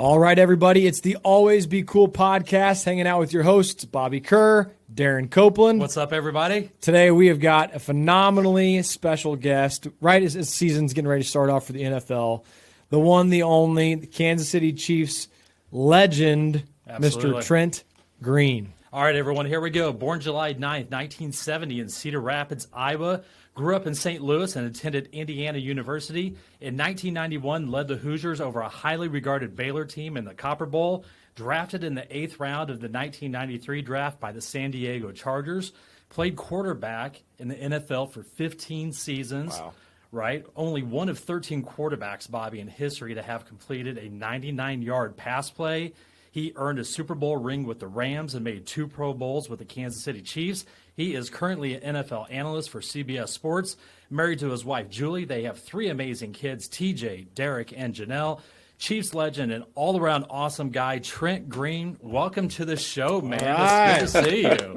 All right, everybody. It's the Always Be Cool podcast, hanging out with your hosts, Bobby Kerr, Darren Copeland. What's up, everybody? Today, we have got a phenomenally special guest, right as the season's getting ready to start off for the NFL. The one, the only, the Kansas City Chiefs legend, Absolutely. Mr. Trent Green. All right, everyone, here we go. Born July 9th, 1970 in Cedar Rapids, Iowa. Grew up in St. Louis and attended Indiana University. In 1991, led the Hoosiers over a highly regarded Baylor team in the Copper Bowl. Drafted in the 8th round of the 1993 draft by the San Diego Chargers. Played quarterback in the NFL for 15 seasons. Wow. Right? Only one of 13 quarterbacks, Bobby, in history to have completed a 99-yard pass play. He earned a Super Bowl ring with the Rams and made 2 Pro Bowls with the Kansas City Chiefs. He is currently an NFL analyst for CBS Sports. Married to his wife, Julie. They have 3 amazing kids, TJ, Derek, and Janelle. Chiefs legend and all-around awesome guy, Trent Green. Welcome to the show, man. Right. It's good to see you.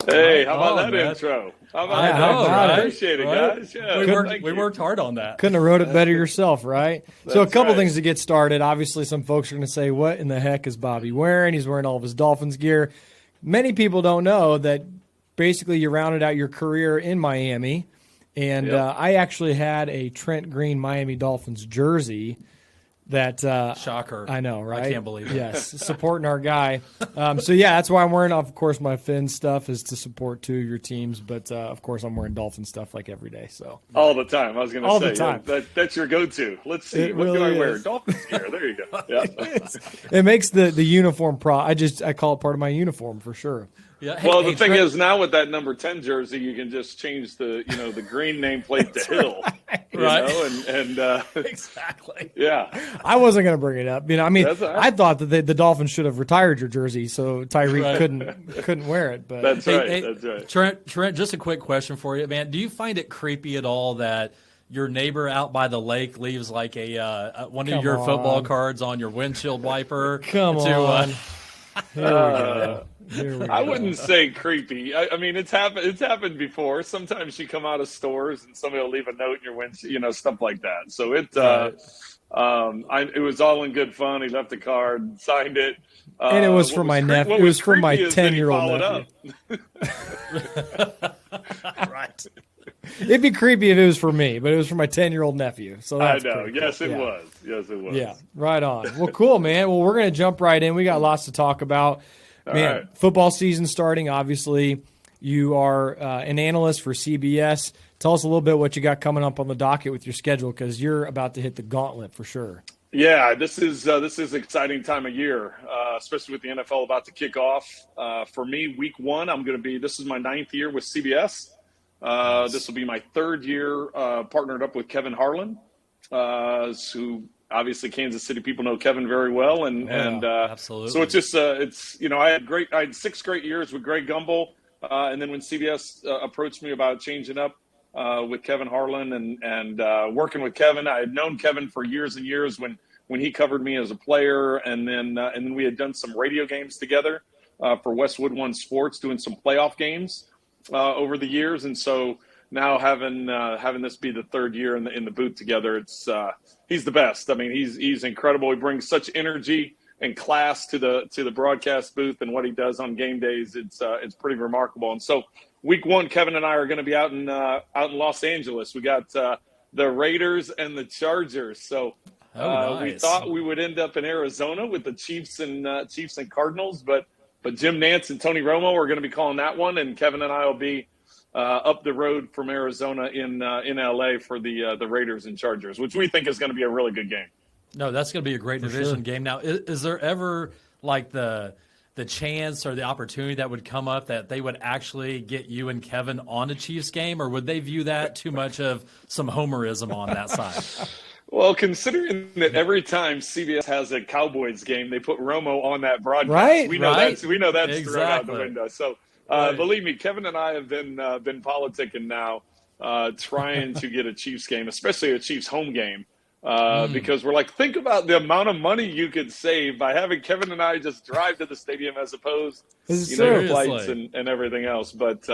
Hey, how about that man. intro? How about I that? know, I right? appreciate it, Right? guys. Yeah, We worked hard on that. Couldn't have wrote it better yourself, right? So a That's couple right. things to get started. Obviously, some folks are going to say, what in the heck is Bobby wearing? He's wearing all of his Dolphins gear. Many people don't know that basically you rounded out your career in Miami. And Yep. I actually had a Trent Green Miami Dolphins jersey that Shocker. I know, right? I can't believe it. Yes, supporting our guy. So, yeah, that's why I'm wearing, of course, my Finn stuff is to support 2 of your teams. But, of course, I'm wearing Dolphin stuff like every day. So All the time. I was going to say. All the time. That's your go-to. Let's see. It What do I really wear? is. Dolphins gear. There you go. Yeah. it makes the uniform I call it part of my uniform for sure. Yeah. Hey, Well, hey, the thing Trent, is, now with that number 10 jersey, you can just change the green nameplate to Hill. You Right. know, and exactly. yeah. I wasn't going to bring it up. I mean, That's all right. I thought that the Dolphins should have retired your jersey so Tyreek Right. couldn't wear it. But That's Hey, right. hey, That's right. Trent, just a quick question for you, man. Do you find it creepy at all that your neighbor out by the lake leaves like one of Come your football on. cards on your windshield wiper? Come on. Here we go. Here we I go. wouldn't say creepy. I mean, it's happened before. Sometimes you come out of stores and somebody will leave a note in your windshield, stuff like that. So it was all in good fun. He left a card, signed it, And it was what for my cre- nephew. what It was for creepy my is that he 10-year-old followed nephew. up. Right. It'd be creepy if it was for me, but it was for my 10-year-old nephew. So I that's know. pretty cool. Yes, it Yeah. was. Yes, it was. Yeah, right on. Well, cool, man. Well, we're going to jump right in. We got lots to talk about. Man, right. football season starting, obviously. You are an analyst for CBS. Tell us a little bit what you got coming up on the docket with your schedule, because you're about to hit the gauntlet for sure. Yeah, this is an exciting time of year, especially with the NFL about to kick off. For me, week 1, this is my 9th year with CBS. This will be my 3rd year partnered up with Kevin Harlan, who obviously Kansas City people know Kevin very well, and absolutely. So it's just I had 6 great years with Greg Gumbel, and then when CBS approached me about changing up with Kevin Harlan and working with Kevin, I had known Kevin for years and years when he covered me as a player, and then we had done some radio games together for Westwood One Sports, doing some playoff games over the years, and so now having this be the 3rd year in the booth together, it's he's the best. I mean, he's incredible. He brings such energy and class to the broadcast booth, and what he does on game days, it's pretty remarkable. And so week 1, Kevin and I are going to be out in Los Angeles. We got the Raiders and the Chargers. So nice. we thought we would end up in Arizona with the Chiefs and Cardinals, but Jim Nantz and Tony Romo are going to be calling that one, and Kevin and I will be up the road from Arizona in LA for the Raiders and Chargers, which we think is going to be a really good game. No, that's going to be a great division game. Now, is there ever like the chance or the opportunity that would come up that they would actually get you and Kevin on a Chiefs game, or would they view that too much of some homerism on that side? Well, considering that every time CBS has a Cowboys game, they put Romo on that broadcast. Right, We know right. that's thrown out the Exactly. window. So Right. believe me, Kevin and I have been politicking now, trying to get a Chiefs game, especially a Chiefs home game. Because we're like, think about the amount of money you could save by having Kevin and I just drive to the stadium as opposed, flights and everything else. But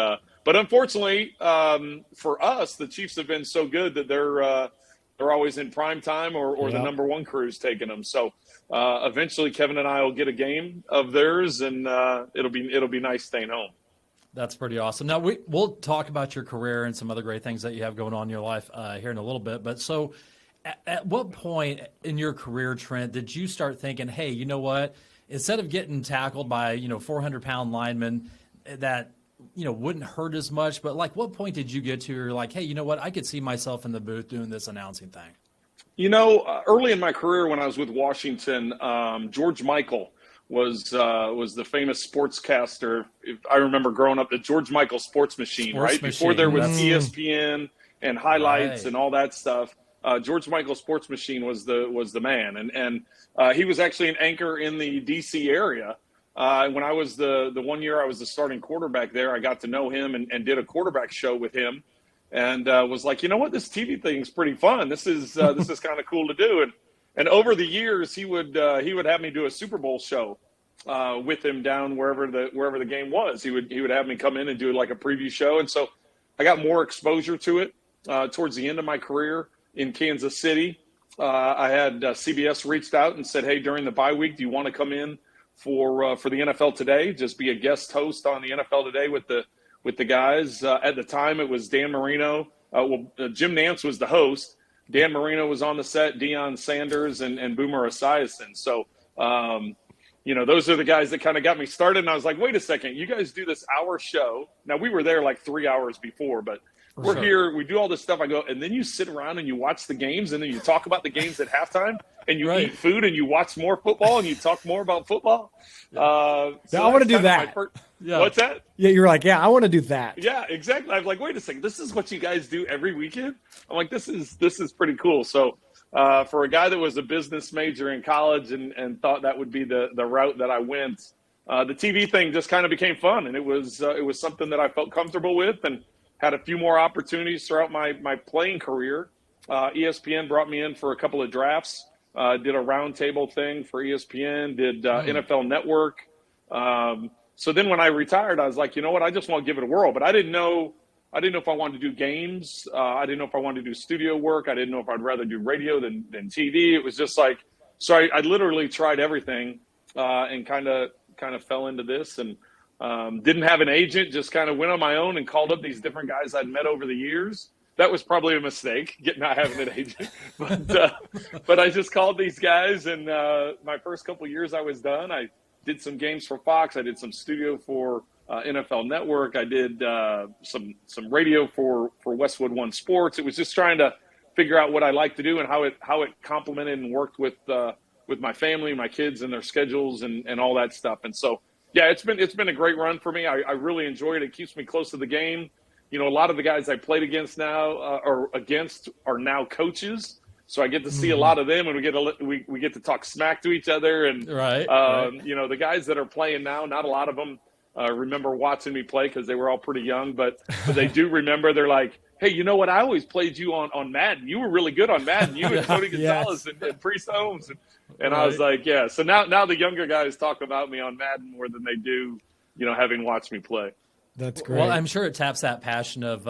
unfortunately, for us, the Chiefs have been so good that they're they're always in prime time or the number one crew's taking them. So eventually Kevin and I will get a game of theirs, and it'll be nice staying home. That's pretty awesome. Now, we'll talk about your career and some other great things that you have going on in your life here in a little bit. But so at what point in your career, Trent, did you start thinking, hey, you know what, instead of getting tackled by, 400-pound linemen that, wouldn't hurt as much, but like what point did you get to where you're like, hey, you know what, I could see myself in the booth doing this announcing thing? Early in my career when I was with Washington, George Michael was the famous sportscaster. I remember growing up, the George Michael Sports Machine, before there was ESPN and highlights and all that stuff. George Michael Sports Machine was the man, and he was actually an anchor in the DC area. When I was the 1 year I was the starting quarterback there, I got to know him and did a quarterback show with him, and was like, you know what, this TV thing is pretty fun. This is kind of cool to do. And over the years, he would have me do a Super Bowl show with him down wherever the game was. He would have me come in and do like a preview show, and so I got more exposure to it towards the end of my career in Kansas City. I had CBS reached out and said, hey, during the bye week, do you want to come in for the NFL Today? Just be a guest host on the NFL Today with the guys. At the time, it was Dan Marino. Jim Nantz was the host. Dan Marino was on the set, Deion Sanders, and Boomer Esiason. So, those are the guys that kind of got me started. And I was like, wait a second, you guys do this hour show. Now, we were there like 3 hours before, but we're here. We do all this stuff. I go, and then you sit around and you watch the games, and then you talk about the games at halftime, and you eat food, and you watch more football, and you talk more about football. I want to do that. What's that? Yeah, you're like, I want to do that. Yeah, exactly. I'm like, wait a second, this is what you guys do every weekend? I'm like, this is pretty cool. So for a guy that was a business major in college and thought that would be the route that I went, the TV thing just kind of became fun, and it was something that I felt comfortable with, and had a few more opportunities throughout my playing career. ESPN brought me in for a couple of drafts, did a roundtable thing for ESPN, did NFL Network. So then when I retired, I was like, you know what, I just want to give it a whirl. But I didn't know if I wanted to do games. I didn't know if I wanted to do studio work. I didn't know if I'd rather do radio than TV. It was just like, so I literally tried everything and kind of fell into this, and didn't have an agent, just kind of went on my own and called up these different guys I'd met over the years. That was probably a mistake, not having an agent. But I just called these guys, and my first couple of years I was done. I did some games for Fox. I did some studio for NFL Network. I did some radio for Westwood One Sports. It was just trying to figure out what I like to do and how it complemented and worked with my family, my kids, and their schedules and all that stuff. And so, yeah, it's been a great run for me. I really enjoy it. It keeps me close to the game. A lot of the guys I played against now are now coaches. So I get to see a lot of them, and we get to talk smack to each other. And the guys that are playing now, not a lot of them remember watching me play because they were all pretty young, but they do remember. They're like, hey, you know what? I always played you on Madden. You were really good on Madden. You and Tony Gonzalez and Priest Holmes. And I was like, yeah. So now the younger guys talk about me on Madden more than they do, having watched me play. That's great. Well, I'm sure it taps that passion of,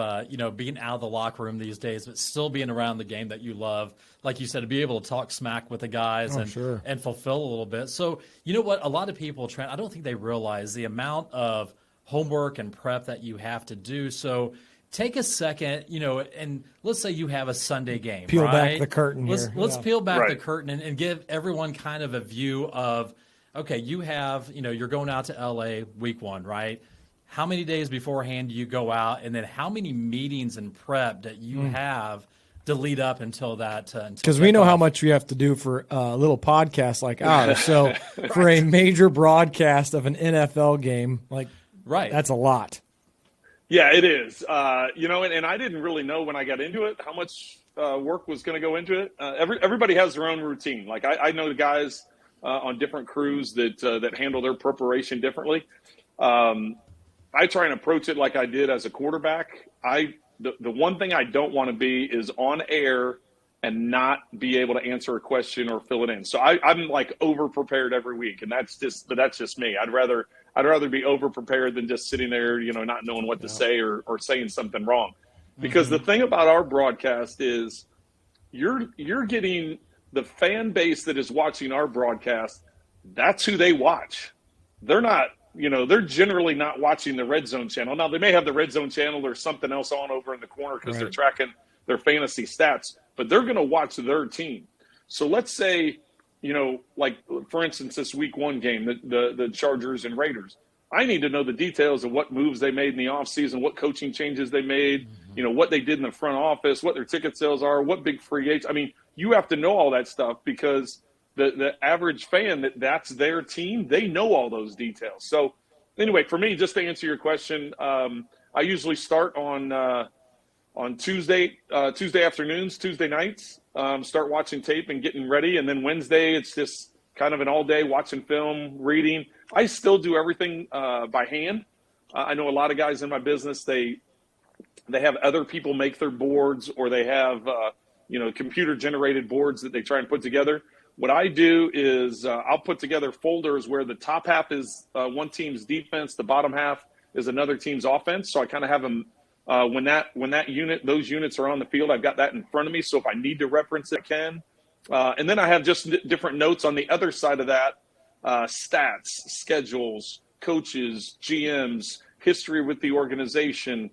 being out of the locker room these days, but still being around the game that you love. Like you said, to be able to talk smack with the guys and fulfill a little bit. So, you know what? A lot of people, Trent, I don't think they realize the amount of homework and prep that you have to do. So take a second, and let's say you have a Sunday game. Peel back the curtain here. Let's peel back the curtain and give everyone kind of a view of, okay, you have, you're going out to L.A. week one, right? How many days beforehand do you go out, and then how many meetings and prep that you have to lead up until that? Because we know how much you have to do for a little podcast like ours. So for a major broadcast of an NFL game, that's a lot. Yeah, it is. And I didn't really know when I got into it how much work was going to go into it. Everybody has their own routine. Like I know the guys on different crews that handle their preparation differently. I try and approach it like I did as a quarterback. The one thing I don't want to be is on air and not be able to answer a question or fill it in. So I'm like over prepared every week, and that's just me. I'd rather be over prepared than just sitting there, not knowing what to say or saying something wrong. Because the thing about our broadcast is you're getting the fan base that is watching our broadcast. That's who they watch. They're not, they're generally not watching the Red Zone channel. Now, they may have the Red Zone channel or something else on over in the corner because they're tracking their fantasy stats, but they're going to watch their team. So let's say, like, for instance, this week 1 game, the Chargers and Raiders. I need to know the details of what moves they made in the offseason, what coaching changes they made, what they did in the front office, what their ticket sales are, what big free agents. I mean, you have to know all that stuff because the average fan that's their team, they know all those details. So anyway, for me, just to answer your question, I usually start on Tuesday afternoons, Tuesday nights, start watching tape and getting ready. And then Wednesday, it's just kind of an all day watching film, reading. I still do everything by hand. I know a lot of guys in my business, they have other people make their boards, or they have computer generated boards that they try and put together. What I do is I'll put together folders where the top half is one team's defense, the bottom half is another team's offense. So I kind of have them when those units are on the field, I've got that in front of me. So if I need to reference it, I can. And then I have just different notes on the other side of that, stats, schedules, coaches, GMs, history with the organization,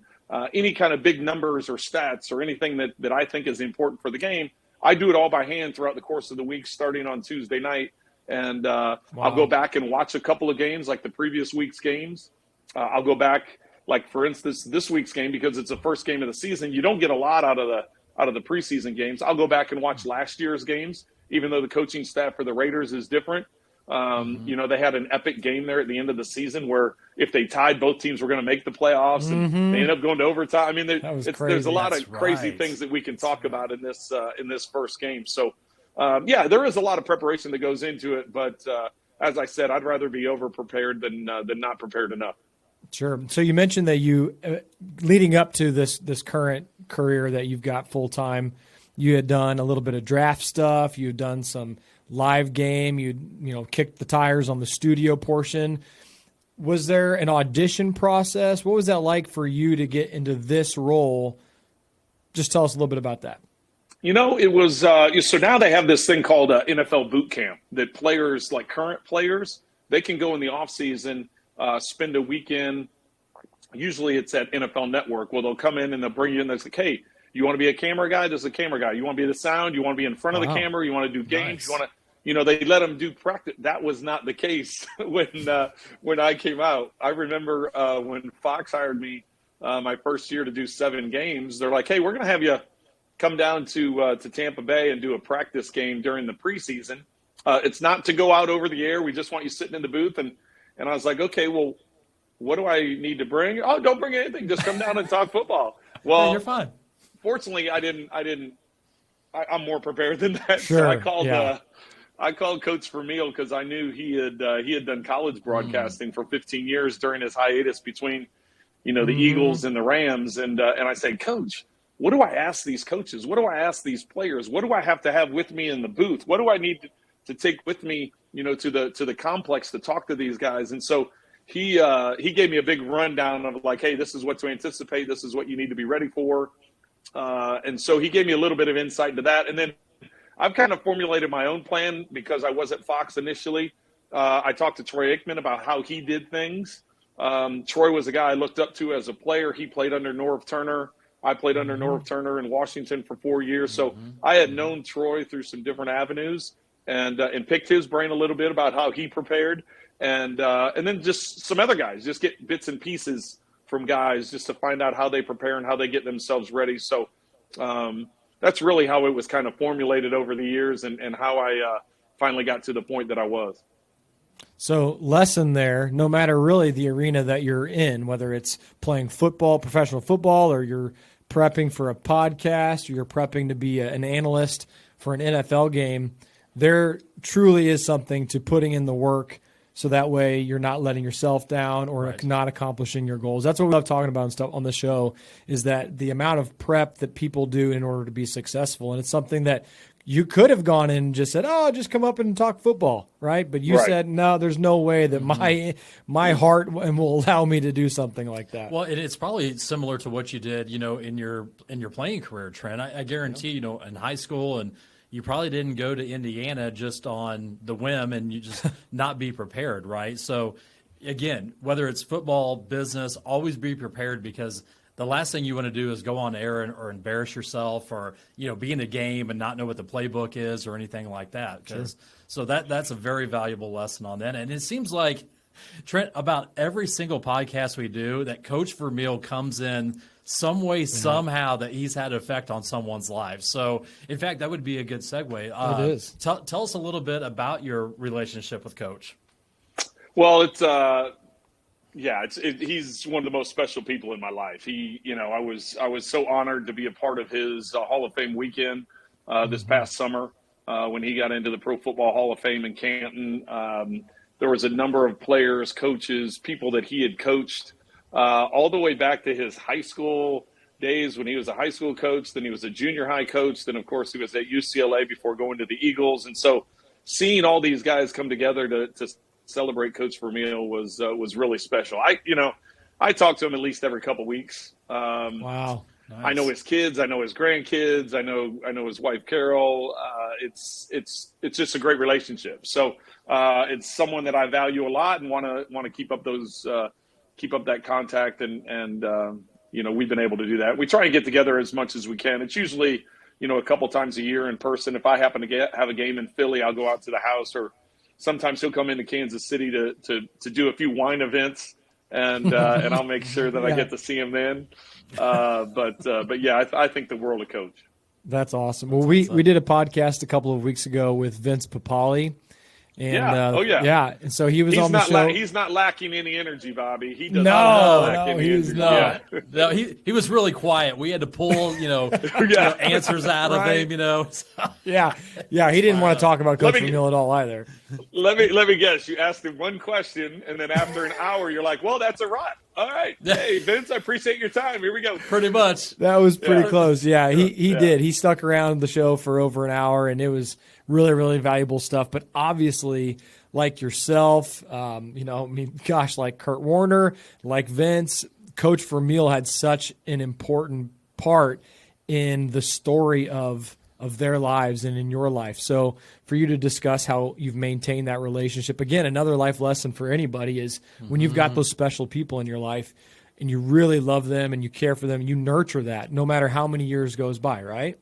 any kind of big numbers or stats or anything that I think is important for the game. I do it all by hand throughout the course of the week, starting on Tuesday night. And I'll go back and watch a couple of games, like the previous week's games. I'll go back, like, for instance, this week's game, because it's the first game of the season. You don't get a lot out of the preseason games. I'll go back and watch last year's games, even though the coaching staff for the Raiders is different. They had an epic game there at the end of the season where if they tied, both teams were going to make the playoffs, and they ended up going to overtime. I mean, there's a lot of crazy things that we can talk about in this first game. So, there is a lot of preparation that goes into it. But as I said, I'd rather be over-prepared than not prepared enough. Sure. So you mentioned that you, leading up to this current career that you've got full-time, you had done a little bit of draft stuff. You had done some live game. You kicked the tires on the studio portion. Was there an audition process? What was that like for you to get into this role? Just tell us a little bit about that. It was so now they have this thing called NFL boot camp that players, like current players, they can go in the off season, spend a weekend. Usually it's at NFL Network. Well, they'll come in and they'll bring you in. They're like, hey, you want to be a camera guy? There's a camera guy. You want to be the sound? You want to be in front of the camera? You want to do games? Nice. You want to, they let them do practice. That was not the case when I came out. I remember when Fox hired me my first year to do 7 games. They're like, hey, we're going to have you come down to Tampa Bay and do a practice game during the preseason. It's not to go out over the air. We just want you sitting in the booth. And I was like, okay, well, what do I need to bring? Oh, don't bring anything. Just come down and talk football. Well, hey, you're fine. Fortunately, I'm more prepared than that. Sure, so I called Coach Vermeil because I knew he had done college broadcasting for 15 years during his hiatus between, the Eagles and the Rams. And I said, Coach, what do I ask these coaches? What do I ask these players? What do I have to have with me in the booth? What do I need to take with me, to the complex to talk to these guys? And so he gave me a big rundown of like, hey, this is what to anticipate. This is what you need to be ready for. And so he gave me a little bit of insight into that. And then I've kind of formulated my own plan because I was at Fox initially. I talked to Troy Aikman about how he did things. Troy was a guy I looked up to as a player. He played under Norv Turner. I played under Norv Turner in Washington for 4 years. So I had known Troy through some different avenues and picked his brain a little bit about how he prepared. And then just some other guys, just get bits and pieces from guys just to find out how they prepare and how they get themselves ready. So that's really how it was kind of formulated over the years and how I finally got to the point that I was. So lesson there, no matter really the arena that you're in, whether it's playing football, professional football, or you're prepping for a podcast, or you're prepping to be an analyst for an NFL game, there truly is something to putting in the work so that way you're not letting yourself down or not accomplishing your goals. That's what we love talking about and stuff on the show, is that the amount of prep that people do in order to be successful. And it's something that you could have gone in and just said, "Oh, just come up and talk football," right? But you said, "No, there's no way that my heart will allow me to do something like that." Well, it's probably similar to what you did, in your playing career, Trent. I guarantee, in high school, and you probably didn't go to Indiana just on the whim and you just not be prepared, right? So, again, whether it's football, business, always be prepared, because the last thing you want to do is go on air or embarrass yourself, or be in a game and not know what the playbook is or anything like that. So that's a very valuable lesson on that. And it seems like, Trent, about every single podcast we do, that Coach Vermeil comes in some way, somehow, that he's had an effect on someone's life. So, in fact, that would be a good segue. It is. Tell us a little bit about your relationship with Coach. Well, it's he's one of the most special people in my life. I was so honored to be a part of his Hall of Fame weekend this past summer when he got into the Pro Football Hall of Fame in Canton. There was a number of players, coaches, people that he had coached all the way back to his high school days when he was a high school coach. Then he was a junior high coach. Then, of course, he was at UCLA before going to the Eagles. And so seeing all these guys come together to celebrate Coach Vermeil was really special. I talk to him at least every couple weeks. Wow. Nice. I know his kids. I know his grandkids. I know his wife, Carol. It's just a great relationship. So it's someone that I value a lot and want to keep up that contact. And we've been able to do that. We try and get together as much as we can. It's usually, a couple times a year in person. If I happen to have a game in Philly, I'll go out to the house, or sometimes he'll come into Kansas City to do a few wine events, and I'll make sure that I get to see him then. But yeah, I think the world of Coach. That's awesome. Well, we did a podcast a couple of weeks ago with Vince Papale. And, yeah. And so he was on the show. He's not lacking any energy, Bobby. He does not lack any he's energy. not. Yeah. No, he was really quiet. We had to pull, answers out of him, Yeah. He didn't want to talk about Coach Vermeil at all either. Let me guess. You asked him one question, and then after an hour, you're like, well, that's a wrap. All right. Hey, Vince, I appreciate your time. Here we go. Pretty much. That was pretty close. Yeah, he did. He stuck around the show for over an hour, and it was really, really valuable stuff. But obviously, like yourself, like Kurt Warner, like Vince, Coach Vermeil had such an important part in the story of their lives and in your life. So for you to discuss how you've maintained that relationship, again, another life lesson for anybody is when you've got those special people in your life and you really love them and you care for them, you nurture that no matter how many years goes by, right?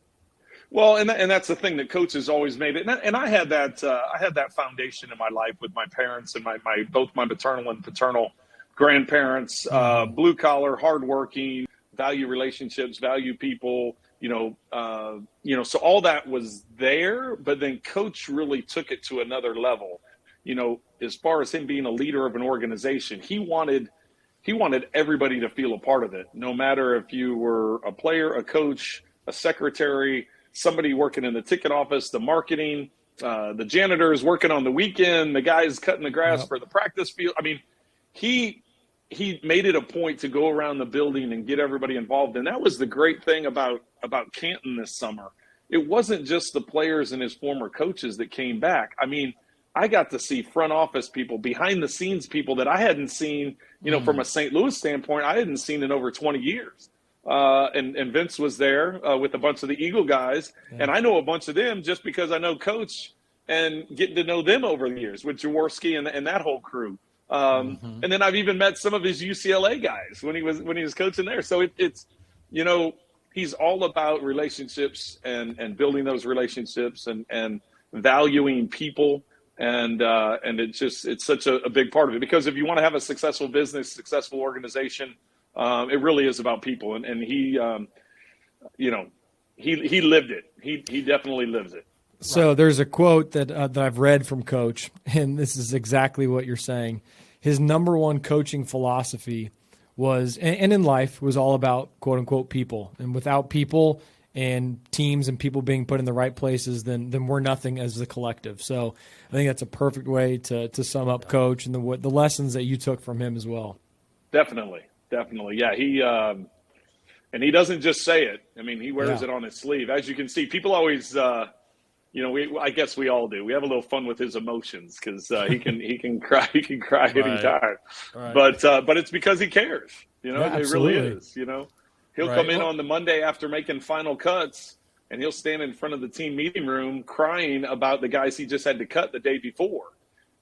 Well, and that's the thing that Coach has always made it. And I had that foundation in my life with my parents and both my maternal and paternal grandparents, blue collar, hardworking, value relationships, value people. So all that was there, but then Coach really took it to another level. As far as him being a leader of an organization, he wanted everybody to feel a part of it, no matter if you were a player, a coach, a secretary, somebody working in the ticket office, the marketing, the janitors working on the weekend, the guys cutting the grass for the practice field. I mean, he made it a point to go around the building and get everybody involved. And that was the great thing about Canton this summer. It wasn't just the players and his former coaches that came back. I mean, I got to see front office people, behind the scenes people that I hadn't seen, from a St. Louis standpoint, I hadn't seen in over 20 years. And Vince was there with a bunch of the Eagle guys. Yeah. And I know a bunch of them just because I know Coach and getting to know them over the years with Jaworski and that whole crew. And then I've even met some of his UCLA guys when he was coaching there. So it's he's all about relationships and building those relationships and valuing people. And it's such a big part of it, because if you want to have a successful business, successful organization, it really is about people. And he lived it. He definitely lives it. So there's a quote that I've read from Coach, and this is exactly what you're saying. His number one coaching philosophy was, and in life, was all about quote unquote people. And without people and teams and people being put in the right places, then we're nothing as a collective. So I think that's a perfect way to sum up Coach and the lessons that you took from him as well. Definitely. Yeah. And he doesn't just say it. I mean, he wears it on his sleeve. As you can see, people always I guess we all do. We have a little fun with his emotions because he can cry. He can cry Right. anytime. Right. But it's because he cares. Yeah, it really absolutely. is. He'll Right. come in Well- on the Monday after making final cuts, and he'll stand in front of the team meeting room crying about the guys he just had to cut the day before,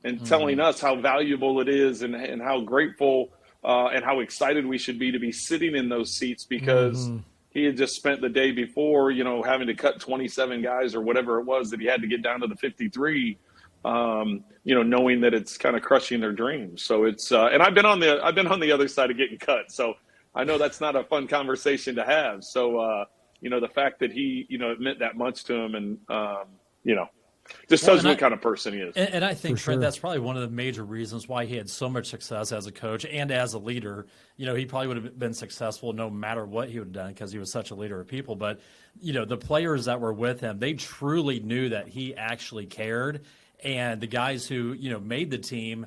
and telling us how valuable it is and how grateful and how excited we should be to be sitting in those seats because he had just spent the day before, having to cut 27 guys or whatever it was that he had to get down to the 53, knowing that it's kind of crushing their dreams. So it's and I've been on the other side of getting cut, so I know that's not a fun conversation to have. So the fact that he it meant that much to him, and just tells you what kind of person he is. And I think, For Trent, sure. that's probably one of the major reasons why he had so much success as a coach and as a leader. He probably would have been successful no matter what he would have done because he was such a leader of people. But, the players that were with him, they truly knew that he actually cared. And the guys who, made the team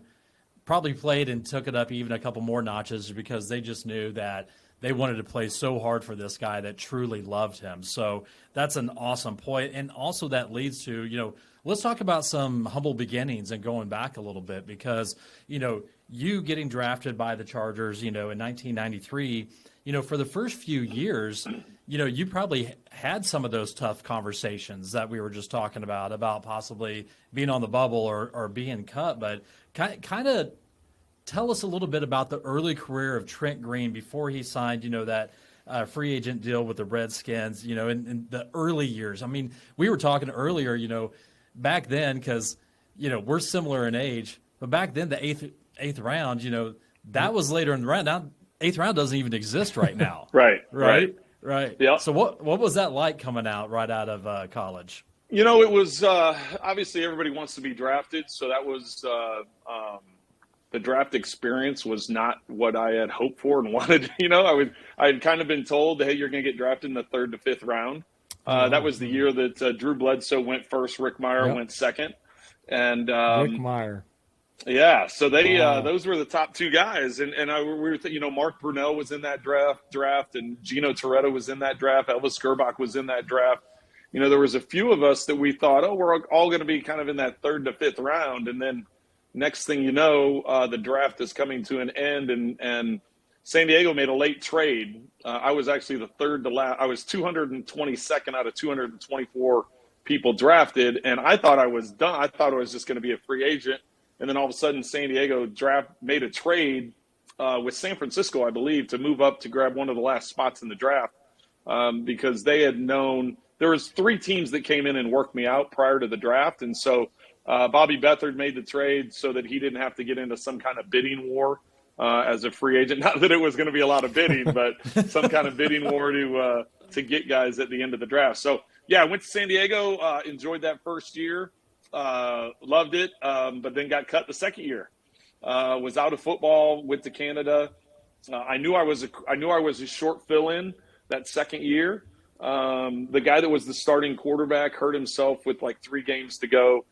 probably played and took it up even a couple more notches because they just knew that they wanted to play so hard for this guy that truly loved him. So that's an awesome point. And also that leads to, let's talk about some humble beginnings and going back a little bit because, you getting drafted by the Chargers, in 1993, for the first few years, you probably had some of those tough conversations that we were just talking about possibly being on the bubble or being cut. But kind of tell us a little bit about the early career of Trent Green before he signed, that free agent deal with the Redskins, in the early years. I mean, we were talking earlier, back then, because, we're similar in age, but back then the eighth round, that was later in the round. Now, eighth round doesn't even exist right now. Right. Yeah. So what was that like coming out right out of college? It was obviously everybody wants to be drafted, so that was the draft experience was not what I had hoped for and wanted. I had kind of been told, hey, you're going to get drafted in the 3rd to 5th round. That was the year that Drew Bledsoe went first, Rick Meyer went second, and Rick Meyer. Yeah, so they those were the top two guys, and we were Mark Brunell was in that draft, and Gino Toretto was in that draft. Elvis Gerbach was in that draft. There was a few of us that we thought, we're all going to be kind of in that 3rd to 5th round, and then next thing you know, the draft is coming to an end, and San Diego made a late trade. I was actually the third to last. I was 222nd out of 224 people drafted, and I thought I was done. I thought I was just going to be a free agent. And then all of a sudden, San Diego made a trade with San Francisco, I believe, to move up to grab one of the last spots in the draft because they had known there was 3 teams that came in and worked me out prior to the draft. And so Bobby Beathard made the trade so that he didn't have to get into some kind of bidding war as a free agent. Not that it was going to be a lot of bidding, but some kind of bidding war to get guys at the end of the draft. So, yeah, I went to San Diego, enjoyed that first year. Loved it, but then got cut the second year. Was out of football, went to Canada. I knew I was a short fill-in that second year. The guy that was the starting quarterback hurt himself with like 3 games to go.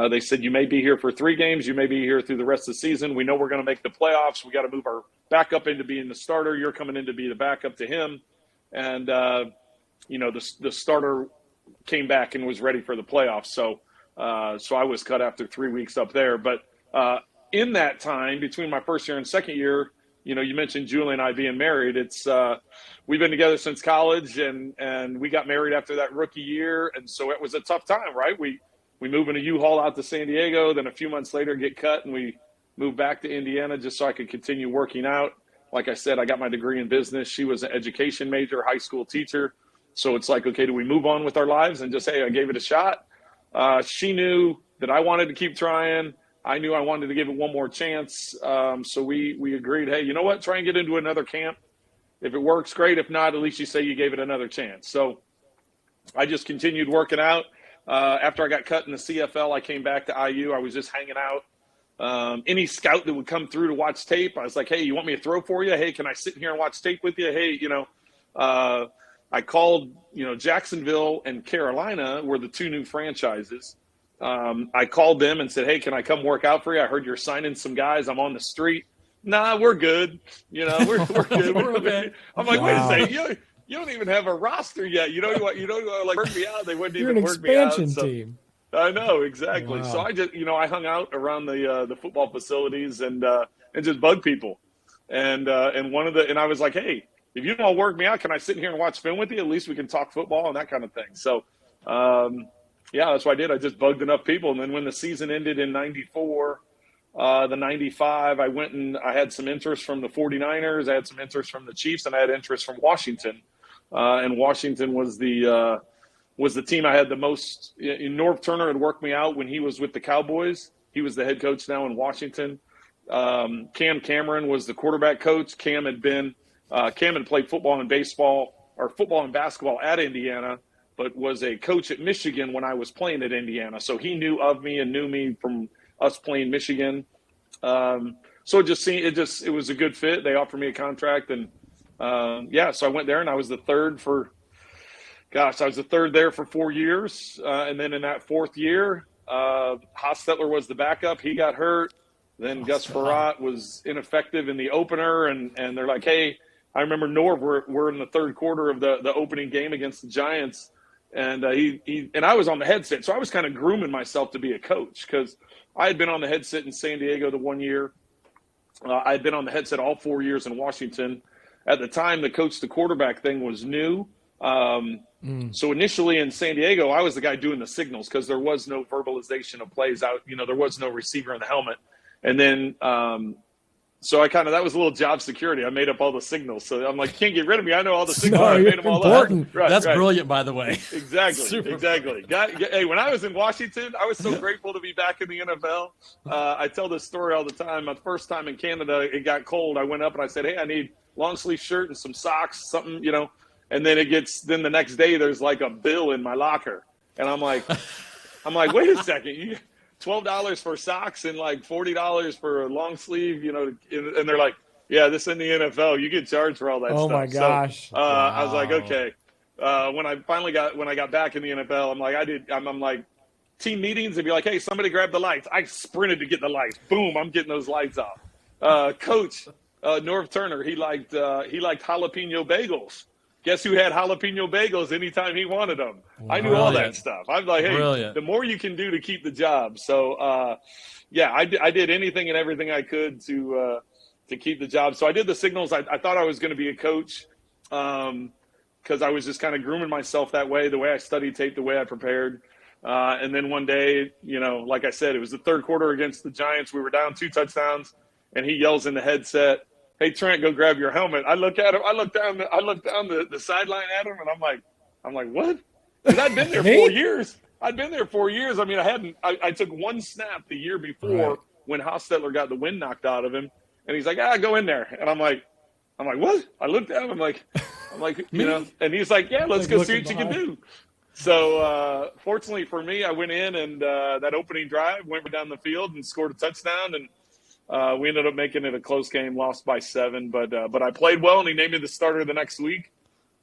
They said, you may be here for 3 games. You may be here through the rest of the season. We know we're going to make the playoffs. We got to move our backup into being the starter. You're coming in to be the backup to him. And, the starter came back and was ready for the playoffs. So I was cut after 3 weeks up there. But in that time, between my first year and second year, you mentioned Julie and I being married. It's we've been together since college, and we got married after that rookie year. And so it was a tough time, right? We move in a U-Haul out to San Diego, then a few months later get cut, and we moved back to Indiana just so I could continue working out. Like I said, I got my degree in business. She was an education major, high school teacher. So it's like, okay, do we move on with our lives and just, hey, I gave it a shot? She knew that I wanted to keep trying. I knew I wanted to give it one more chance. So we agreed, hey, you know what? Try and get into another camp. If it works, great. If not, at least you say you gave it another chance. So I just continued working out. After I got cut in the CFL, I came back to IU. I was just hanging out. Any scout that would come through to watch tape, I was like, hey, you want me to throw for you? Hey, can I sit here and watch tape with you? Hey, I called, Jacksonville and Carolina were the 2 new franchises. I called them and said, hey, can I come work out for you? I heard you're signing some guys. I'm on the street. Nah, we're good. We're good. We're okay. I'm like, Wow. wait a second. you don't even have a roster yet. You know what? You know, like work me out. They wouldn't You're even an work me out. expansion So, team. I know, exactly. Wow. So I just, I hung out around the football facilities and just bug people. And I was like, hey, if you don't want to work me out, can I sit here and watch film with you? At least we can talk football and that kind of thing. So, that's what I did. I just bugged enough people. And then when the season ended in 94, the 95, I went and I had some interest from the 49ers. I had some interest from the Chiefs, and I had interest from Washington. And Washington was the team I had the most. Norv Turner had worked me out when he was with the Cowboys. He was the head coach now in Washington. Cam Cameron was the quarterback coach. Cam had played football and football and basketball at Indiana, but was a coach at Michigan when I was playing at Indiana. So he knew of me and knew me from us playing Michigan. So it was a good fit. They offered me a contract, and so I went there, and I was the third there for 4 years. And then in that fourth year, Hostetler was the backup. He got hurt. Then Gus Frerotte was ineffective in the opener, and they're like, hey, I remember Norv, we're in the third quarter of the opening game against the Giants, and I was on the headset, so I was kind of grooming myself to be a coach because I had been on the headset in San Diego the 1 year. I had been on the headset all 4 years in Washington. At the time, the coach to quarterback thing was new. So initially in San Diego, I was the guy doing the signals because there was no verbalization of plays out. There was no receiver in the helmet. And then, so that was a little job security. I made up all the signals. So I'm like, you can't get rid of me. I know all the signals. I made them all up. Right, That's brilliant, by the way. Exactly. Hey, when I was in Washington, I was so grateful to be back in the NFL. I tell this story all the time. My first time in Canada, it got cold. I went up and I said, hey, I need long sleeve shirt and some socks, something, and then then the next day there's like a bill in my locker. And I'm like, wait a second. $12 for socks and like $40 for a long sleeve, and they're like, yeah, this in the NFL, you get charged for all that stuff. Oh my gosh. So, I was like, okay. When I got back in the NFL, I'm like, team meetings, they'd be like, hey, somebody grab the lights. I sprinted to get the lights. Boom, I'm getting those lights off. Coach, Norv Turner, he liked jalapeno bagels. Guess who had jalapeno bagels anytime he wanted them? I knew all that stuff. I'm like, hey, the more you can do to keep the job. So, I did anything and everything I could to keep the job. So I did the signals. I thought I was going to be a coach because I was just kind of grooming myself that way, the way I studied tape, the way I prepared. And then one day, like I said, it was the third quarter against the Giants. We were down 2 touchdowns, and he yells in the headset, hey, Trent, go grab your helmet. I look at him. I look down the sideline at him, and I'm like, what? Because I'd been there 4 years. I mean, I took one snap the year before when Hostetler got the wind knocked out of him, and he's like, go in there. And I'm like, what? I looked at him. I'm like, and he's like, yeah, let's go see what you can do. So fortunately for me, I went in and that opening drive, went down the field and scored a touchdown, and we ended up making it a close game, lost by 7, but I played well, and he named me the starter the next week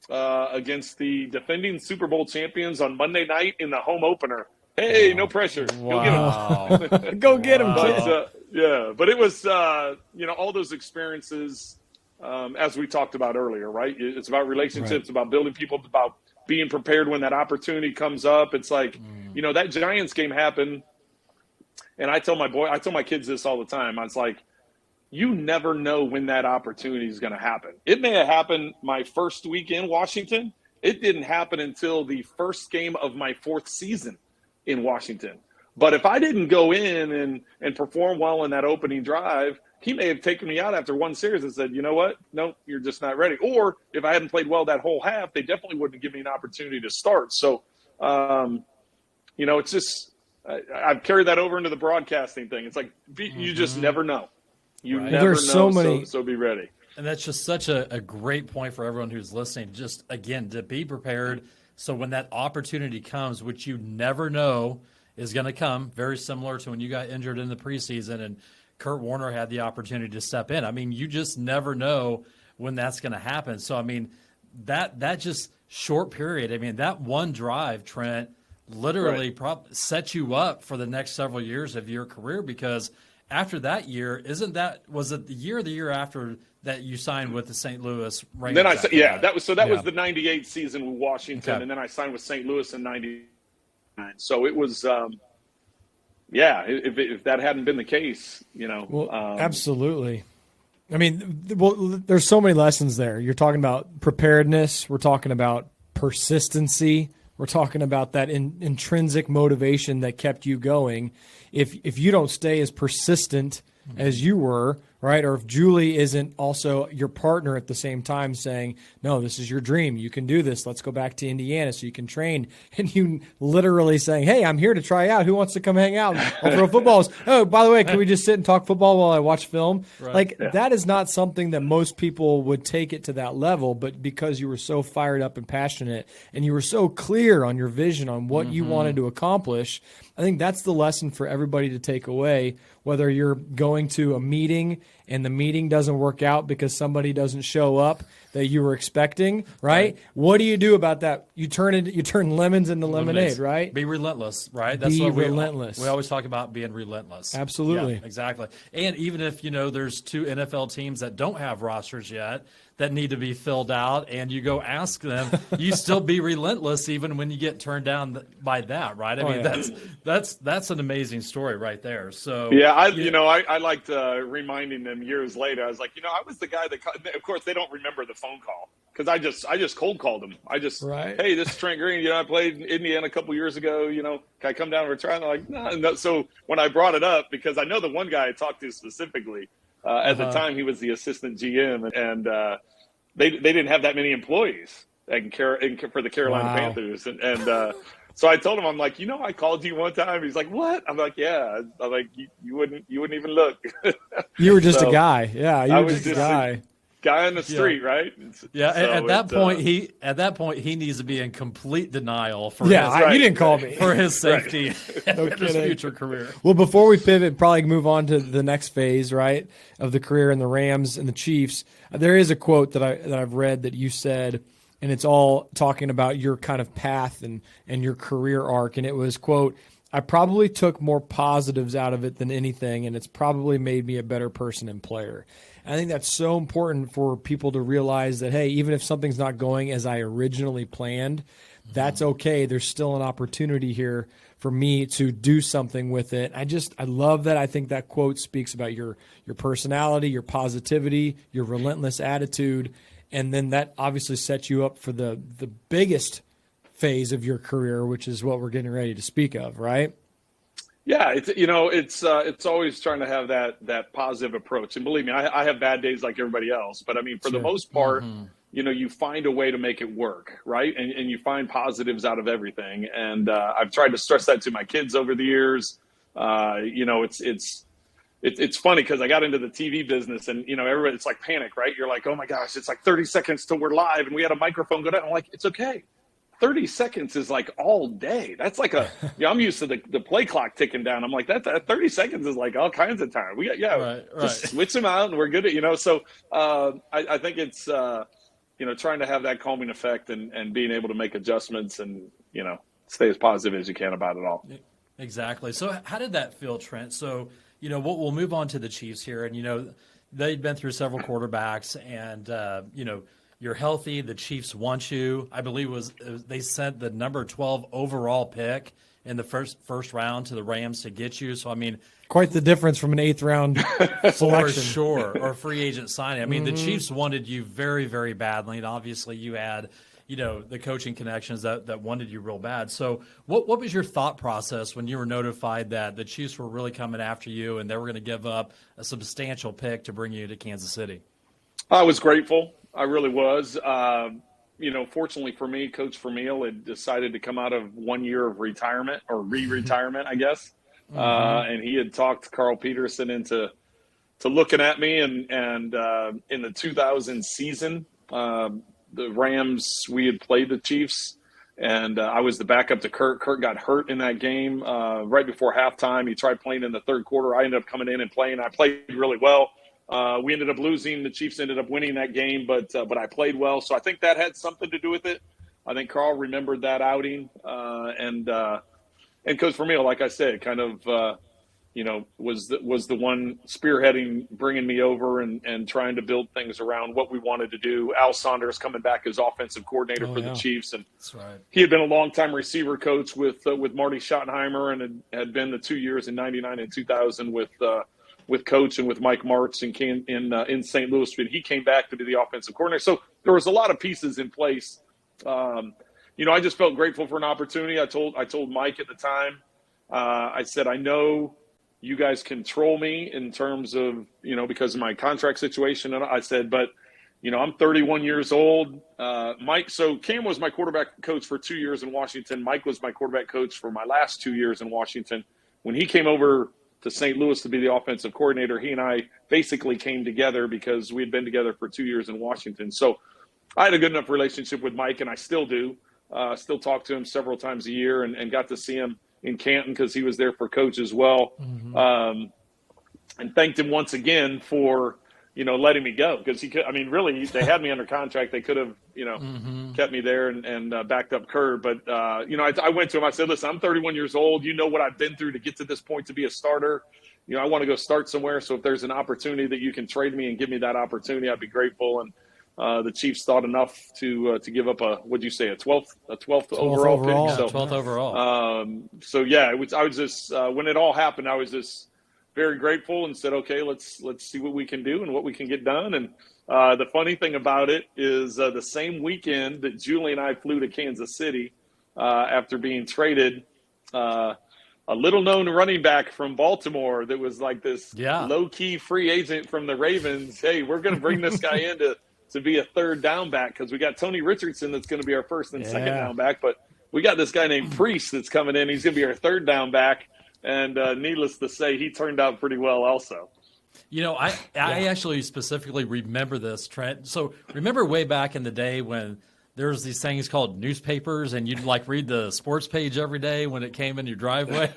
against the defending Super Bowl champions on Monday night in the home opener. Hey, no pressure. Wow. Go get him. Go get him. But it was, all those experiences, as we talked about earlier, right? It's about relationships, about building people, about being prepared when that opportunity comes up. It's like, that Giants game happened. And I tell my kids this all the time. I was like, you never know when that opportunity is going to happen. It may have happened my first week in Washington. It didn't happen until the first game of my 4th season in Washington. But if I didn't go in and perform well in that opening drive, he may have taken me out after one series and said, you know what? No, you're just not ready. Or if I hadn't played well that whole half, they definitely wouldn't give me an opportunity to start. So, it's just – I've carried that over into the broadcasting thing. It's like you just never know. You never know, so be ready. And that's just such a great point for everyone who's listening. Just, again, to be prepared so when that opportunity comes, which you never know is going to come, very similar to when you got injured in the preseason and Kurt Warner had the opportunity to step in. I mean, you just never know when that's going to happen. So, I mean, that just short period, I mean, that one drive, Trent, literally set you up for the next several years of your career, because after that year, was it the year or the year after that you signed with the St. Louis Rams. Then that was Yeah. the '98 season with Washington, Okay. and then I signed with St. Louis in '99. So it was, if that hadn't been the case, Well, absolutely. I mean, there's so many lessons there. You're talking about preparedness. We're talking about persistency. We're talking about that intrinsic motivation that kept you going. If you don't stay as persistent as you were, right, or if Julie isn't also your partner at the same time saying, no, this is your dream, you can do this, let's go back to Indiana so you can train, and you literally saying, hey, I'm here to try out, who wants to come hang out, I'll throw footballs, oh, by the way, can we just sit and talk football while I watch film? Right. That is not something that most people would take it to that level, but because you were so fired up and passionate and you were so clear on your vision on what you wanted to accomplish, I think that's the lesson for everybody to take away, whether you're going to a meeting and the meeting doesn't work out because somebody doesn't show up that you were expecting, right? What do you do about that? You turn lemons into lemonade, right? Be relentless, right? Be relentless. We always talk about being relentless. Absolutely. Yeah, exactly. And even if, there's 2 NFL teams that don't have rosters yet that need to be filled out, and you go ask them, you still be relentless even when you get turned down by that, right? I mean, that's an amazing story right there. So yeah, I liked reminding them years later. I was like, I was the guy that, of course, they don't remember the phone call because I just cold called them. I just, hey, this is Trent Green. I played in Indiana a couple years ago. Can I come down and retire? And they're like, no. So when I brought it up, because I know the one guy I talked to specifically at the time, he was the assistant GM, and they didn't have that many employees for the Carolina Panthers, and so I told him, I'm like, I called you one time. He's like, what? I'm like, yeah. I'm like, you wouldn't even look. You were just a guy. Yeah, you were just a guy. Guy on the street, right? Yeah, so at that point he needs to be in complete denial for you didn't call me for his safety and No his kidding. future career. Well, before we pivot, probably move on to the next phase, right, of the career in the Rams and the Chiefs. There is a quote that I've read that you said, and it's all talking about your kind of path and your career arc, and it was, quote, I probably took more positives out of it than anything, and it's probably made me a better person and player. I think that's so important for people to realize that, hey, even if something's not going as I originally planned, that's okay. There's still an opportunity here for me to do something with it. I love that. I think that quote speaks about your personality, your positivity, your relentless attitude, and then that obviously sets you up for the biggest phase of your career, which is what we're getting ready to speak of, right? Yeah, it's always trying to have that positive approach. And believe me, I have bad days like everybody else. But I mean, for the most part, you find a way to make it work, right? And you find positives out of everything. And I've tried to stress that to my kids over the years. It's funny because I got into the TV business, and everybody, it's like panic, right? You're like, oh my gosh, it's like 30 seconds till we're live, and we had a microphone go down. I'm like, it's okay. 30 seconds is like all day. That's like I'm used to the play clock ticking down. I'm like, that 30 seconds is like all kinds of time. Just switch them out and we're good at, So I think it's, trying to have that calming effect and being able to make adjustments and, stay as positive as you can about it all. Exactly. So how did that feel, Trent? So, we'll move on to the Chiefs here, and, they'd been through several quarterbacks, and, you're healthy. The Chiefs want you. I believe they sent the number 12 overall pick in the first round to the Rams to get you. So, I mean, quite the difference from an 8th round selection. For sure, or free agent signing. I mean, the Chiefs wanted you very, very badly, and obviously you had, the coaching connections that wanted you real bad. So what was your thought process when you were notified that the Chiefs were really coming after you and they were going to give up a substantial pick to bring you to Kansas City? I was grateful. I really was. Fortunately for me, Coach Vermeil had decided to come out of 1 year of retirement or re-retirement, I guess. And he had talked Carl Peterson into looking at me. And in the 2000 season, the Rams, we had played the Chiefs, and I was the backup to Kerr. Kerr got hurt in that game right before halftime. He tried playing in the third quarter. I ended up coming in and playing. I played really well. We ended up losing. The Chiefs ended up winning that game, but I played well. So I think that had something to do with it. I think Carl remembered that outing, and Coach Vermeil, like I said, kind of was the one spearheading, bringing me over and trying to build things around what we wanted to do. Al Saunders coming back as offensive coordinator for the Chiefs, and that's right. He had been a longtime receiver coach with Marty Schottenheimer, and had been the 2 years in '99 and 2000 with Coach and with Mike Martz in St. Louis. And he came back to be the offensive coordinator. So there was a lot of pieces in place. I just felt grateful for an opportunity. I told Mike at the time, I said, I know you guys control me in terms of, because of my contract situation. And I said, but, I'm 31 years old. So Cam was my quarterback coach for 2 years in Washington. Mike was my quarterback coach for my last 2 years in Washington. When he came over to St. Louis to be the offensive coordinator, he and I basically came together because we had been together for 2 years in Washington. So I had a good enough relationship with Mike, and I still do. Still talk to him several times a year, and got to see him in Canton because he was there for Coach as well. Mm-hmm. And thanked him once again for, letting me go, because he could, really they had me under contract. They could have, kept me there and backed up Kerr. But, I went to him, I said, listen, I'm 31 years old. You know what I've been through to get to this point to be a starter. I want to go start somewhere. So if there's an opportunity that you can trade me and give me that opportunity, I'd be grateful. And the Chiefs thought enough to give up a 12th overall pick. So 12th overall. I was just when it all happened, I was just very grateful and said, okay, let's see what we can do and what we can get done. And the funny thing about it is the same weekend that Julie and I flew to Kansas City after being traded, a little-known running back from Baltimore that was like this low-key free agent from the Ravens. Hey, we're going to bring this guy in to be a third down back, because we got Tony Richardson that's going to be our first and second down back, but we got this guy named Priest that's coming in. He's going to be our third down back, and needless to say, he turned out pretty well also. I actually specifically remember this, Trent. So remember way back in the day when there was these things called newspapers, and you'd read the sports page every day when it came in your driveway.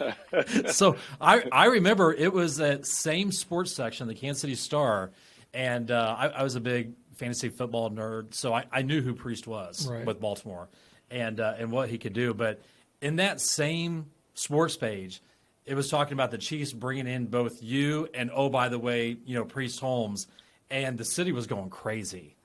So I remember it was that same sports section, the Kansas City Star, and I was a big fantasy football nerd, so I knew who Priest was with Baltimore and what he could do. But in that same sports page, it was talking about the Chiefs bringing in both you and, oh, by the way, Priest Holmes, and the city was going crazy.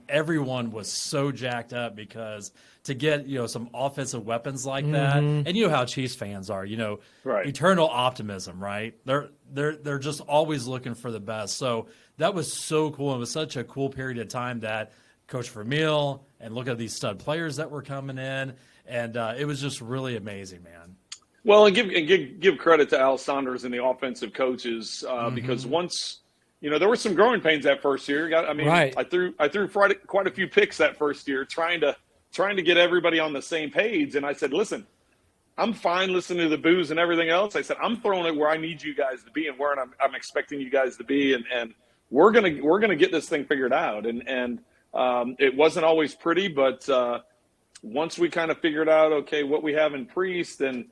Everyone was so jacked up because to get, some offensive weapons like that, and you know how Chiefs fans are, eternal optimism, right? They're just always looking for the best. So that was so cool. It was such a cool period of time that Coach Vermeil, and look at these stud players that were coming in, and it was just really amazing, man. Well, and give credit to Al Saunders and the offensive coaches because once. There were some growing pains that first year. I threw quite a few picks that first year, trying to get everybody on the same page. And I said, listen, I'm fine listening to the boos and everything else. I said, I'm throwing it where I need you guys to be and where I'm expecting you guys to be, and we're gonna get this thing figured out. And it wasn't always pretty, but once we kind of figured out, okay, what we have in Priest, and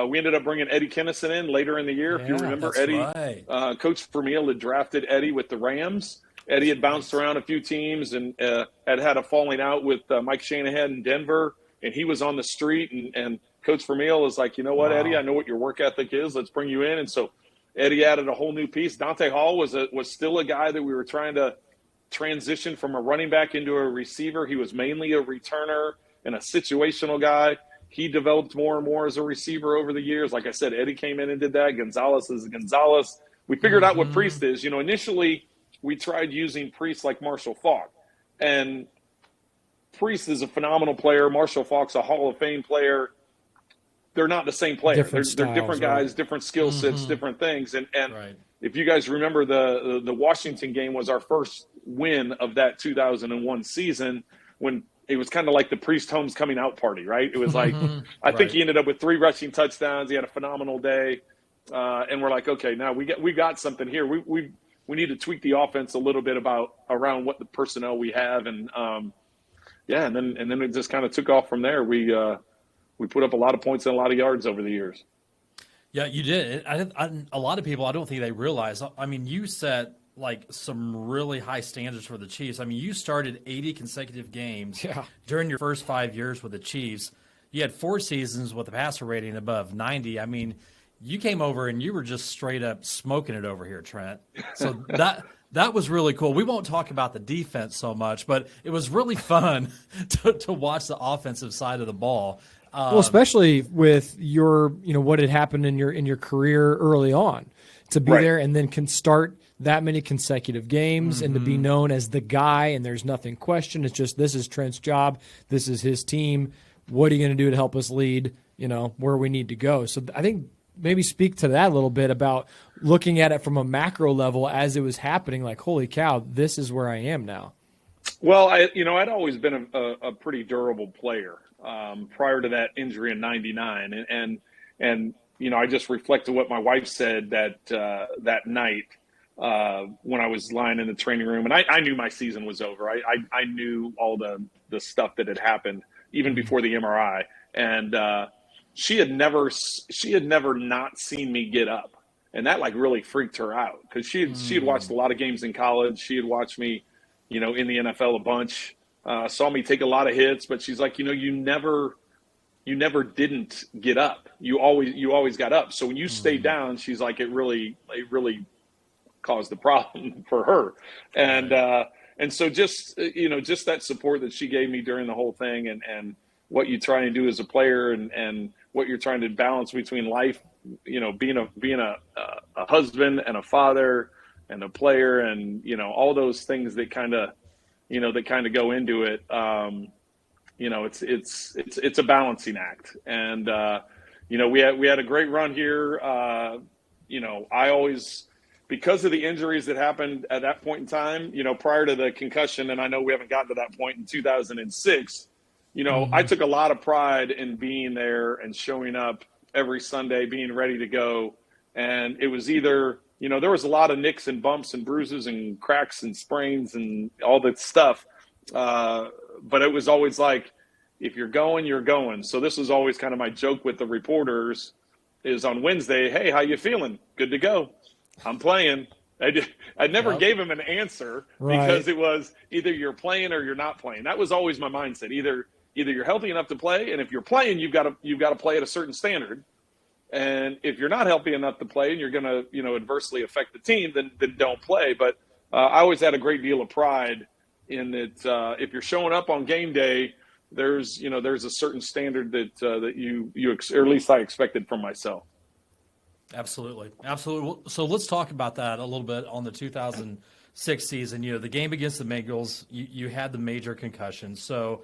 we ended up bringing Eddie Kennison in later in the year. If you remember, Eddie, Coach Vermeil had drafted Eddie with the Rams. Eddie had bounced around a few teams and had a falling out with Mike Shanahan in Denver, and he was on the street. And Coach Vermeil was like, you know what, Eddie, I know what your work ethic is. Let's bring you in. And so Eddie added a whole new piece. Dante Hall was still a guy that we were trying to transition from a running back into a receiver. He was mainly a returner and a situational guy. He developed more and more as a receiver over the years. Like I said, Eddie came in and did that. Gonzalez is Gonzalez. We figured out what Priest is. Initially we tried using Priest like Marshall Faulk. And Priest is a phenomenal player. Marshall Faulk's a Hall of Fame player. They're not the same player. They're different guys, different skill sets, different things. And if you guys remember, the Washington game was our first win of that 2001 season, when it was kind of like the Priest Holmes coming out party, right? It was like, I think he ended up with 3 rushing touchdowns. He had a phenomenal day. And we're like, okay, now we got something here. We need to tweak the offense a little bit around what the personnel we have. And and then it just kind of took off from there. We put up a lot of points and a lot of yards over the years. Yeah, you did. A lot of people, I don't think they realize. You set some really high standards for the Chiefs. You started 80 consecutive games during your first 5 years with the Chiefs. You had 4 seasons with a passer rating above 90. you came over and you were just straight up smoking it over here, Trent. So that was really cool. We won't talk about the defense so much, but it was really fun to watch the offensive side of the ball. Well, especially with your, what had happened in your career early on, to be there and then can start that many consecutive games and to be known as the guy, and there's nothing questioned. It's just, this is Trent's job. This is his team. What are you going to do to help us lead, where we need to go? So I think maybe speak to that a little bit about looking at it from a macro level as it was happening, like, holy cow, this is where I am now. Well, I'd always been a pretty durable player prior to that injury in '99, and I just reflected what my wife said that night when I was lying in the training room, and I knew my season was over. I knew all the stuff that had happened even before the MRI, and she had never not seen me get up, and that really freaked her out because she had watched a lot of games in college. She had watched me, in the NFL a bunch, saw me take a lot of hits, but she's like, you never didn't get up. You always got up. So when you stayed down, she's like, it really caused the problem for her. And so just that support that she gave me during the whole thing and what you try and do as a player and what you're trying to balance between life, being a husband and a father and a player and, all those things that kind of go into it. It's a balancing act. And, we had a great run here. I always, because of the injuries that happened at that point in time, prior to the concussion, and I know we haven't gotten to that point in 2006, I took a lot of pride in being there and showing up every Sunday, being ready to go. And it was either, there was a lot of nicks and bumps and bruises and cracks and sprains and all that stuff. But it was always like, if you're going, you're going. So this was always kind of my joke with the reporters is on Wednesday, hey, how you feeling? Good to go. I'm playing. I never gave him an answer because it was either you're playing or you're not playing. That was always my mindset. Either you're healthy enough to play, and if you're playing, you've got to play at a certain standard. And if you're not healthy enough to play and you're going to, adversely affect the team, then don't play. But I always had a great deal of pride in that if you're showing up on game day, there's a certain standard that you or at least I expected from myself. Absolutely. So let's talk about that a little bit on the 2006 season. The game against the Bengals, you had the major concussion. So,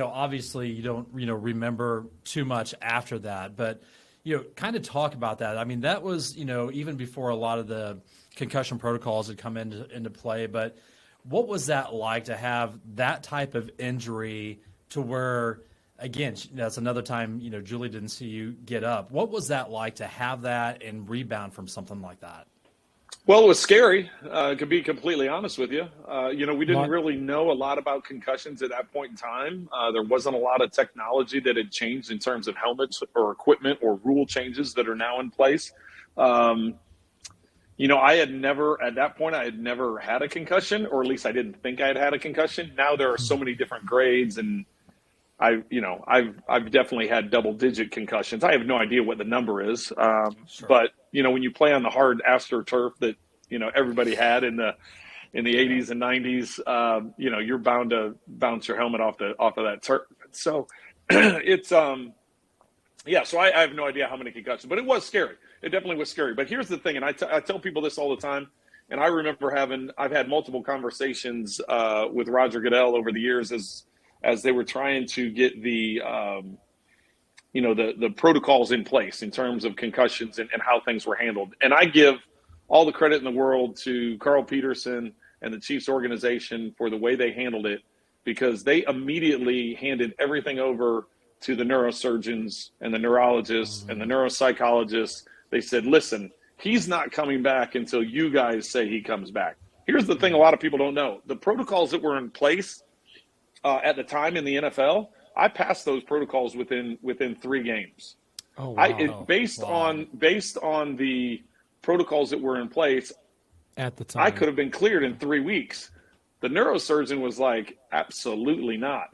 obviously you don't, remember too much after that, but kind of talk about that. I mean, that was, even before a lot of the concussion protocols had come into play, but what was that like to have that type of injury to where, again, that's another time, Julie didn't see you get up. What was that like to have that and rebound from something like that? Well, it was scary, to be completely honest with you. We didn't really know a lot about concussions at that point in time. There wasn't a lot of technology that had changed in terms of helmets or equipment or rule changes that are now in place. I had never had a concussion, or at least I didn't think I had a concussion. Now there are so many different grades, and I've definitely had double-digit concussions. I have no idea what the number is, sure. But when you play on the hard AstroTurf that everybody had in the 80s and 90s, you're bound to bounce your helmet off of that turf. So it's So I have no idea how many concussions, but it was scary. It definitely was scary. But here's the thing, and I tell people this all the time, and I remember I've had multiple conversations with Roger Goodell over the years as they were trying to get the protocols in place in terms of concussions and how things were handled. And I give all the credit in the world to Carl Peterson and the Chiefs organization for the way they handled it, because they immediately handed everything over to the neurosurgeons and the neurologists and the neuropsychologists. They said, listen, he's not coming back until you guys say he comes back. Here's the thing a lot of people don't know. The protocols that were in place at the time in the NFL, I passed those protocols within 3 games. Oh, wow. Based on the protocols that were in place at the time, I could have been cleared in 3 weeks. The neurosurgeon was like, absolutely not.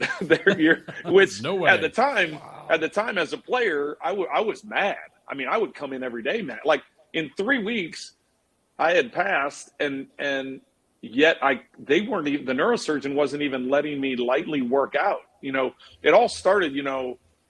Which no way. At the time as a player, I was mad. I mean, I would come in every day, man. Like in 3 weeks, I had passed, and yet they weren't even, the neurosurgeon wasn't even letting me lightly work out. It all started,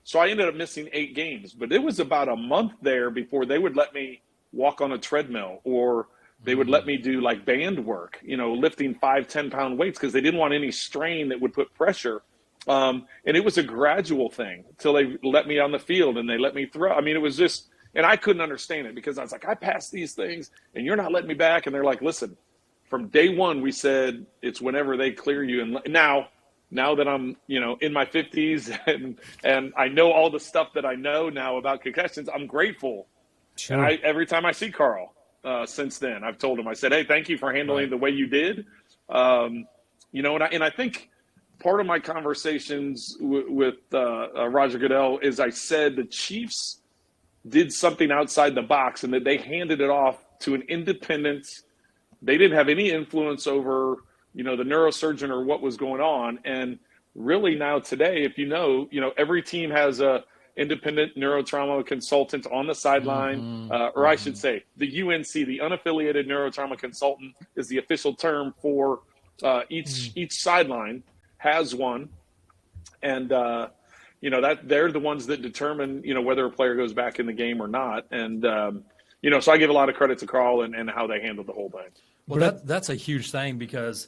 so I ended up missing 8 games, but it was about a month there before they would let me walk on a treadmill, or they would let me do like band work, lifting 5-10 pound weights, because they didn't want any strain that would put pressure. And it was a gradual thing till they let me on the field and they let me throw. I mean, it was just, and I couldn't understand it, because I was like, I passed these things and you're not letting me back. And they're like, listen, from day one, we said it's whenever they clear you. And now that I'm, in my 50s and I know all the stuff that I know now about concussions, I'm grateful. Sure. And every time I see Carl since then, I've told him, I said, hey, thank you for handling the way you did. And I think part of my conversations with Roger Goodell is I said the Chiefs did something outside the box, and that they handed it off to an independent. They didn't have any influence over, the neurosurgeon or what was going on. And really now today, if every team has a independent neurotrauma consultant on the sideline, or I should say the UNC, the unaffiliated neurotrauma consultant is the official term for each sideline has one. And, that they're the ones that determine, whether a player goes back in the game or not. And, so I give a lot of credit to Carl and how they handled the whole thing. Well, that's a huge thing, because,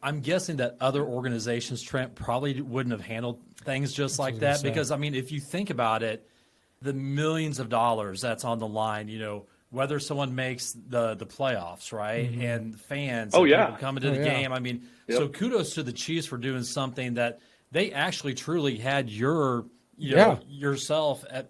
I'm guessing that other organizations, Trent, probably wouldn't have handled things just like that. Because, I mean, if you think about it, the millions of dollars that's on the line, whether someone makes the playoffs, right, and fans and people coming to the game. I mean, so kudos to the Chiefs for doing something that they actually truly had yourself at,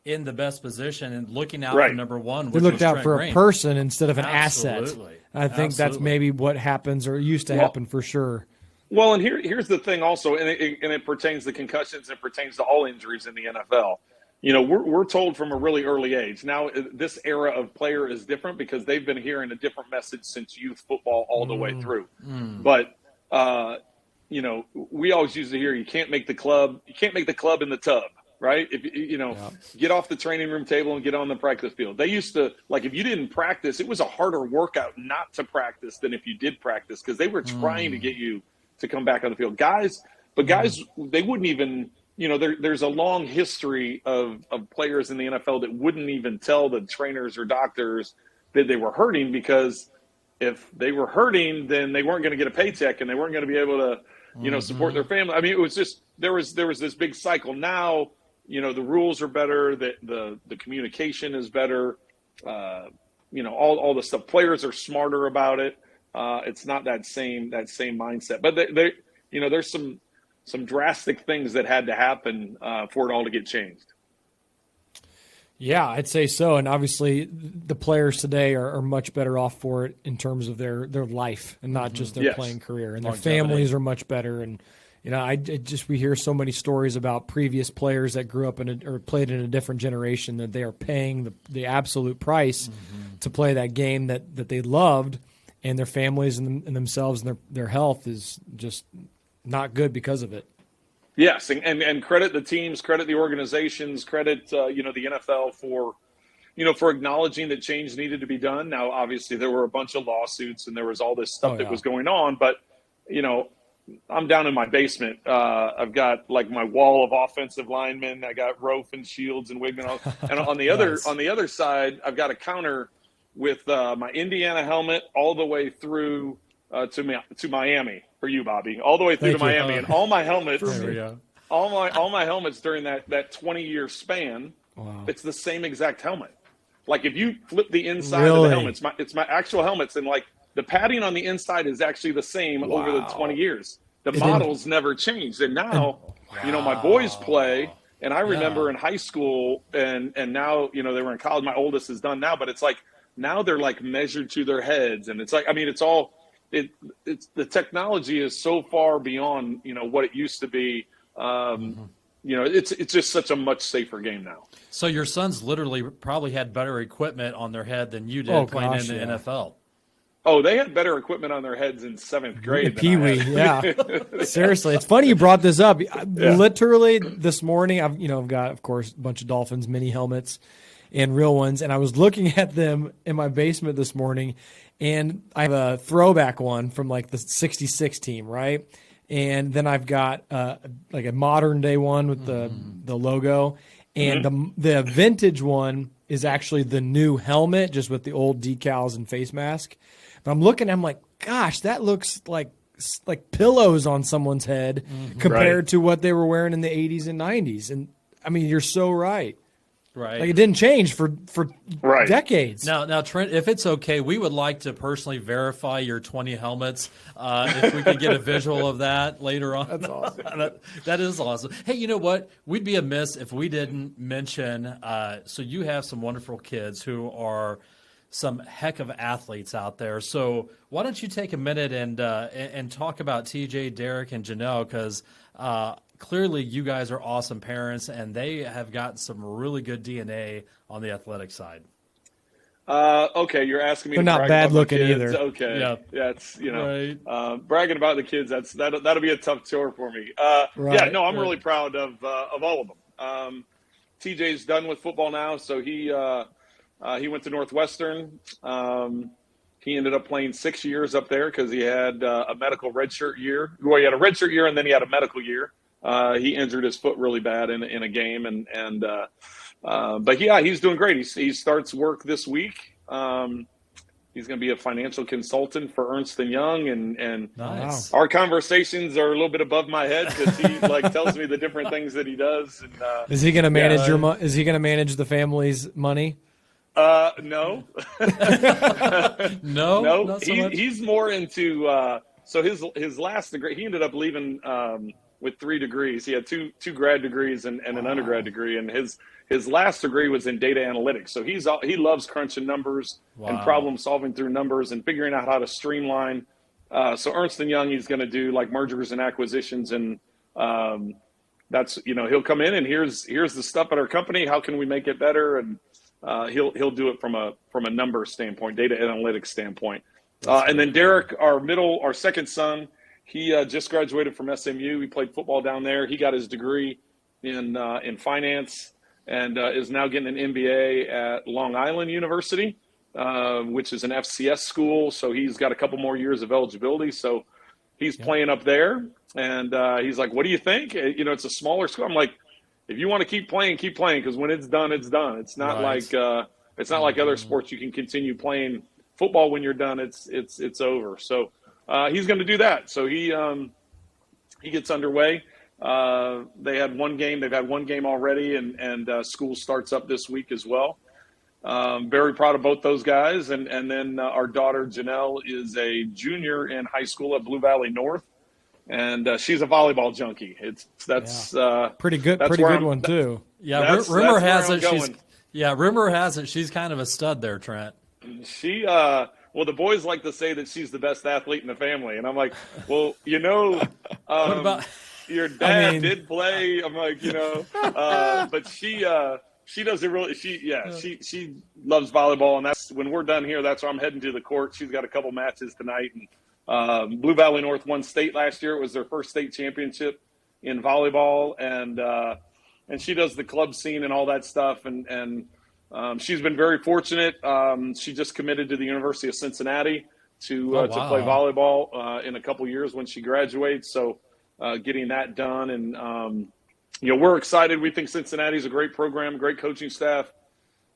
in the best position and looking out for number one. They looked out for Green. a person instead of an asset. Absolutely. I think that's maybe what happens, or used to happen for sure. Well, and here's the thing also, and it pertains to concussions, and it pertains to all injuries in the NFL. We're told from a really early age. Now, this era of player is different because they've been hearing a different message since youth football all the way through. But, we always used to hear you can't make the club in the tub, right? If get off the training room table and get on the practice field. They used to, like, if you didn't practice, it was a harder workout not to practice than if you did practice, because they were trying to get you to come back on the field. Guys, they wouldn't even – there's a long history of players in the NFL that wouldn't even tell the trainers or doctors that they were hurting, because if they were hurting, then they weren't going to get a paycheck and they weren't going to be able to, support their family. I mean, it was just there was this big cycle. Now, the rules are better, the communication is better, all the stuff. Players are smarter about it. It's not that same mindset, but there's some drastic things that had to happen for it all to get changed. Yeah, I'd say so. And obviously the players today are much better off for it in terms of their life and not just their playing career. And their families are much better. And, we hear so many stories about previous players that grew up or played in a different generation, that they are paying the absolute price to play that game that they loved, and their families and themselves and their health is just not good because of it. Yes, and credit the teams, credit the organizations, credit the NFL for acknowledging that change needed to be done. Now, obviously, there were a bunch of lawsuits and there was all this stuff that was going on, but I'm down in my basement. I've got like my wall of offensive linemen. I got Rofe and Shields and Wigman, and on the other side, I've got a counter with my Indiana helmet all the way through to Miami. For you, Bobby, all the way through to Miami, and all my helmets, all my helmets during that 20-year span, it's the same exact helmet. Like if you flip the inside of the helmets, it's my actual helmets, and like the padding on the inside is actually the same over the 20 years. The models never changed, and now my boys play, and I remember in high school, and now they were in college. My oldest is done now, but it's like now they're like measured to their heads, and it's like it's all. It's the technology is so far beyond what it used to be. It's just such a much safer game now. So your sons literally probably had better equipment on their head than you did playing in the NFL. Oh, they had better equipment on their heads in 7th grade than Pee I wee, had. yeah. Seriously, it's funny you brought this up. Literally this morning, I've got, of course, a bunch of Dolphins mini helmets and real ones, and I was looking at them in my basement this morning, and I have a throwback one from like the '66 team, right? And then I've got like a modern day one with the logo, and the vintage one is actually the new helmet, just with the old decals and face mask. But I'm looking, I'm like, gosh, that looks like pillows on someone's head compared to what they were wearing in the 80s and 90s. And I mean, you're so right. Right. Like it didn't change for decades. Now, Trent, if it's okay, we would like to personally verify your 20 helmets. If we could get a visual of that later on. That's awesome. That is awesome. Hey, you know what? We'd be amiss if we didn't mention, so you have some wonderful kids who are some heck of athletes out there. So why don't you take a minute and talk about TJ, Derek, and Janelle, because clearly you guys are awesome parents, and they have got some really good DNA on the athletic side. Okay, you're asking me. They're to not brag bad about my looking kids. either. Okay, Yeah. it's bragging about the kids. That'll be a tough chore for me. Right. Yeah, no, I'm really proud of all of them. TJ's done with football now, so he went to Northwestern. He ended up playing 6 years up there because he had a medical redshirt year. Well, he had a redshirt year and then he had a medical year. He injured his foot really bad in a game, but yeah, he's doing great. He starts work this week. He's going to be a financial consultant for Ernst & Young, and Nice. our conversations are a little bit above my head because he tells me the different things that he does. And, Is he going to manage Is he going to manage the family's money? No. No, not so much. He's more into so his last degree. He ended up leaving with 3 degrees. He had two grad degrees and an undergrad degree, and his last degree was in data analytics. So he loves crunching numbers and problem solving through numbers and figuring out how to streamline. So Ernst & Young, he's going to do like mergers and acquisitions, and that's he'll come in and here's the stuff at our company. How can we make it better? And he'll do it from a number standpoint, data analytics standpoint. And then Derek, our second son, he just graduated from SMU. He played football down there. He got his degree in finance and is now getting an MBA at Long Island University, which is an FCS school. So he's got a couple more years of eligibility. So he's playing up there, and he's like, "What do you think?" It's a smaller school. I'm like, if you want to keep playing, because when it's done, it's done. It's not like other sports. You can continue playing football when you're done. It's over. So he's going to do that. So he gets underway. They had one game. They've had one game already, and school starts up this week as well. Very proud of both those guys. And then our daughter Janelle is a junior in high school at Blue Valley North. And she's a volleyball junkie. That's pretty good. That's Pretty where good one too. Yeah, rumor has it going. rumor has it she's kind of a stud there, Trent. She well, the boys like to say that she's the best athlete in the family, and I'm like, well, What about your dad did play. I'm like, but she doesn't really. She loves volleyball, and that's when we're done here. That's where I'm heading to the court. She's got a couple matches tonight, and Blue Valley North won state last year. It was their first state championship in volleyball, and she does the club scene and all that stuff, and she's been very fortunate. She just committed to the University of Cincinnati to play volleyball in a couple years when she graduates. So getting that done, and we're excited. We think Cincinnati's a great program, great coaching staff.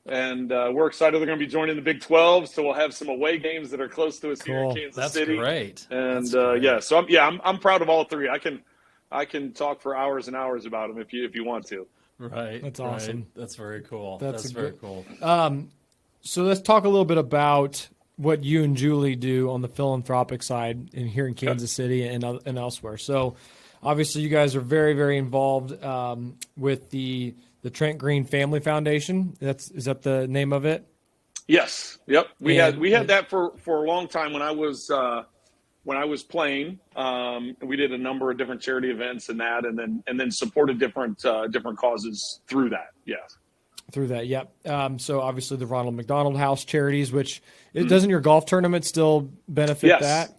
And we're excited they're going to be joining the Big 12, so we'll have some away games that are close to us here in Kansas City. Great. And That's great. I'm proud of all three. I can talk for hours and hours about them if you want to. Right. That's awesome. Right. That's very cool. That's very cool. So let's talk a little bit about what you and Julie do on the philanthropic side here in Kansas City and elsewhere. So obviously you guys are very, very involved with the Trent Green Family Foundation. Is that the name of it? Yes. Yep. We had that for a long time when I was playing. We did a number of different charity events and then supported different causes through that. Yes. Through that, yep. So obviously the Ronald McDonald House charities, which doesn't your golf tournament still benefit that?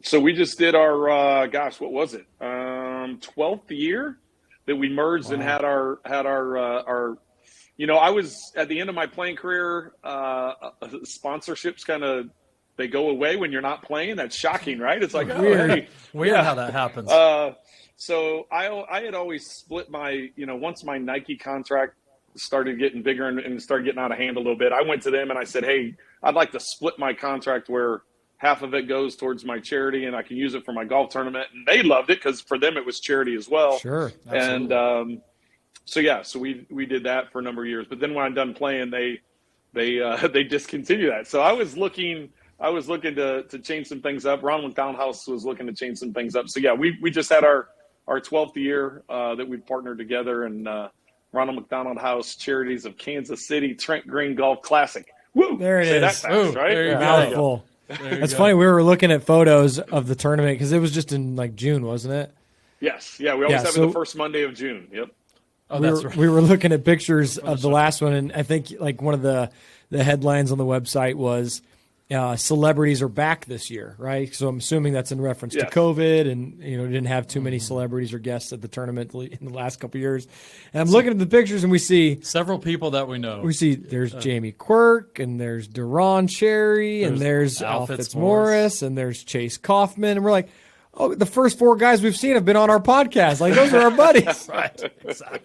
So we just did our what was it? 12th year that we merged and had our I was at the end of my playing career, sponsorships they go away when you're not playing. That's shocking, right? It's like weird how that happens. So I had always split my, once my Nike contract started getting bigger and started getting out of hand a little bit, I went to them and I said, hey, I'd like to split my contract where half of it goes towards my charity and I can use it for my golf tournament. And they loved it because for them it was charity as well. Sure. Absolutely. And so we did that for a number of years. But then when I'm done playing, they discontinued that. So I was looking to change some things up. Ronald McDonald House was looking to change some things up. So yeah, we just had our 12th year that we partnered together, and Ronald McDonald House Charities of Kansas City Trent Green Golf Classic. Woo! There it Say is. That fast, right? There you go. Mouthful. That's funny. We were looking at photos of the tournament because it was just in like June, wasn't it? Yes. Yeah, we always have it the first Monday of June. Yep. Oh, that's right. We were looking at pictures of the last one, and I think like one of the headlines on the website was celebrities are back this year, right? So I'm assuming that's in reference to COVID, and didn't have too many celebrities or guests at the tournament in the last couple of years. And I'm looking at the pictures, and we see several people that we know. We see there's Jamie Quirk, and there's Deron Cherry, and there's Al Fitzmaurice, and there's Chase Kaufman, and we're like, oh, the first four guys we've seen have been on our podcast. Like, those are our buddies. Right, exactly.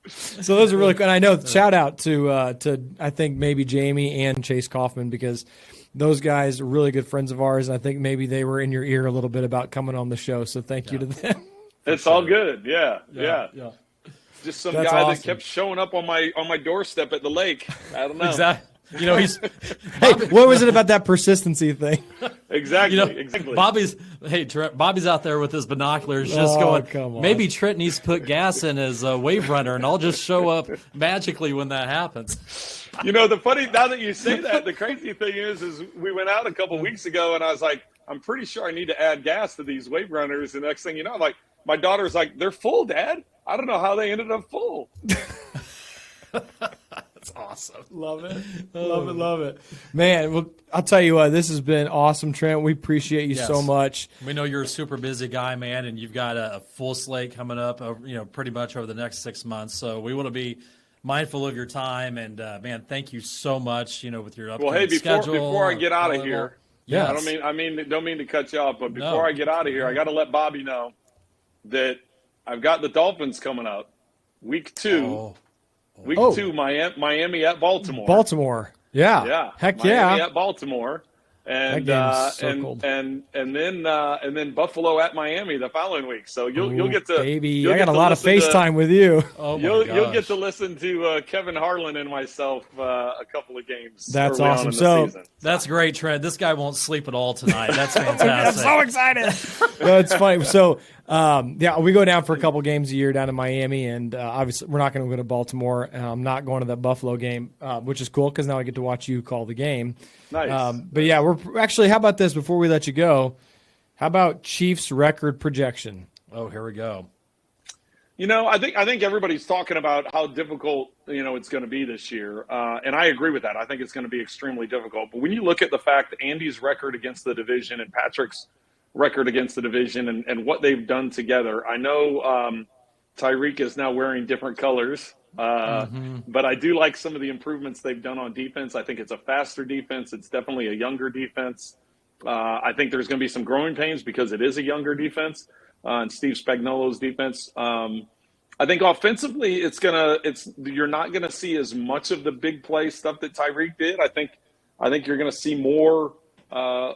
So those are really good. And I know, shout out to I think maybe Jamie and Chase Kaufman, because those guys are really good friends of ours. And I think maybe they were in your ear a little bit about coming on the show. So thank you to them. It's all good. Yeah. Just some That's guy awesome. that kept showing up on my doorstep at the lake. I don't know. Exactly. He's Hey, what was it about that persistency thing? Exactly. Exactly. Bobby's out there with his binoculars just come going, on. maybe Trent needs to put gas in his wave runner and I'll just show up magically when that happens. The funny, now that you say that, the crazy thing is we went out a couple weeks ago and I was like, I'm pretty sure I need to add gas to these wave runners. And the next thing you know, like, my daughter's like, they're full, Dad. I don't know how they ended up full. That's awesome. Love it. Love it. Man, well, I'll tell you what, this has been awesome, Trent. We appreciate you so much. We know you're a super busy guy, man, and you've got a full slate coming up, pretty much over the next 6 months. So we want to be mindful of your time, and man, thank you so much. With your upcoming schedule. Before I get out of here, yes. I don't mean to cut you off, but before I get out of here, I got to let Bobby know that I've got the Dolphins coming up, week 2. Week 2, Miami at Baltimore. Baltimore. Yeah. Heck Miami yeah. at Baltimore. And that game's circled. and then Buffalo at Miami the following week. So you'll get to baby. I got a lot of FaceTime with you. Oh my you'll get to listen to Kevin Harlan and myself a couple of games. That's early awesome. on in the So season. That's great, Trent. This guy won't sleep at all tonight. That's fantastic. I'm so excited. No, it's funny. So, we go down for a couple games a year down in Miami, and obviously we're not going to go to Baltimore. I'm not going to that Buffalo game, which is cool because now I get to watch you call the game. Nice. But yeah, we're actually. How about this? Before we let you go, how about Chiefs record projection? Oh, here we go. I think everybody's talking about how difficult it's going to be this year, and I agree with that. I think it's going to be extremely difficult. But when you look at the fact that Andy's record against the division and Patrick's record against the division and what they've done together, I know Tyreek is now wearing different colors, but I do like some of the improvements they've done on defense. I think it's a faster defense. It's definitely a younger defense. I think there's going to be some growing pains because it is a younger defense. And Steve Spagnuolo's defense. I think offensively, you're not going to see as much of the big play stuff that Tyreek did. I think you're going to see more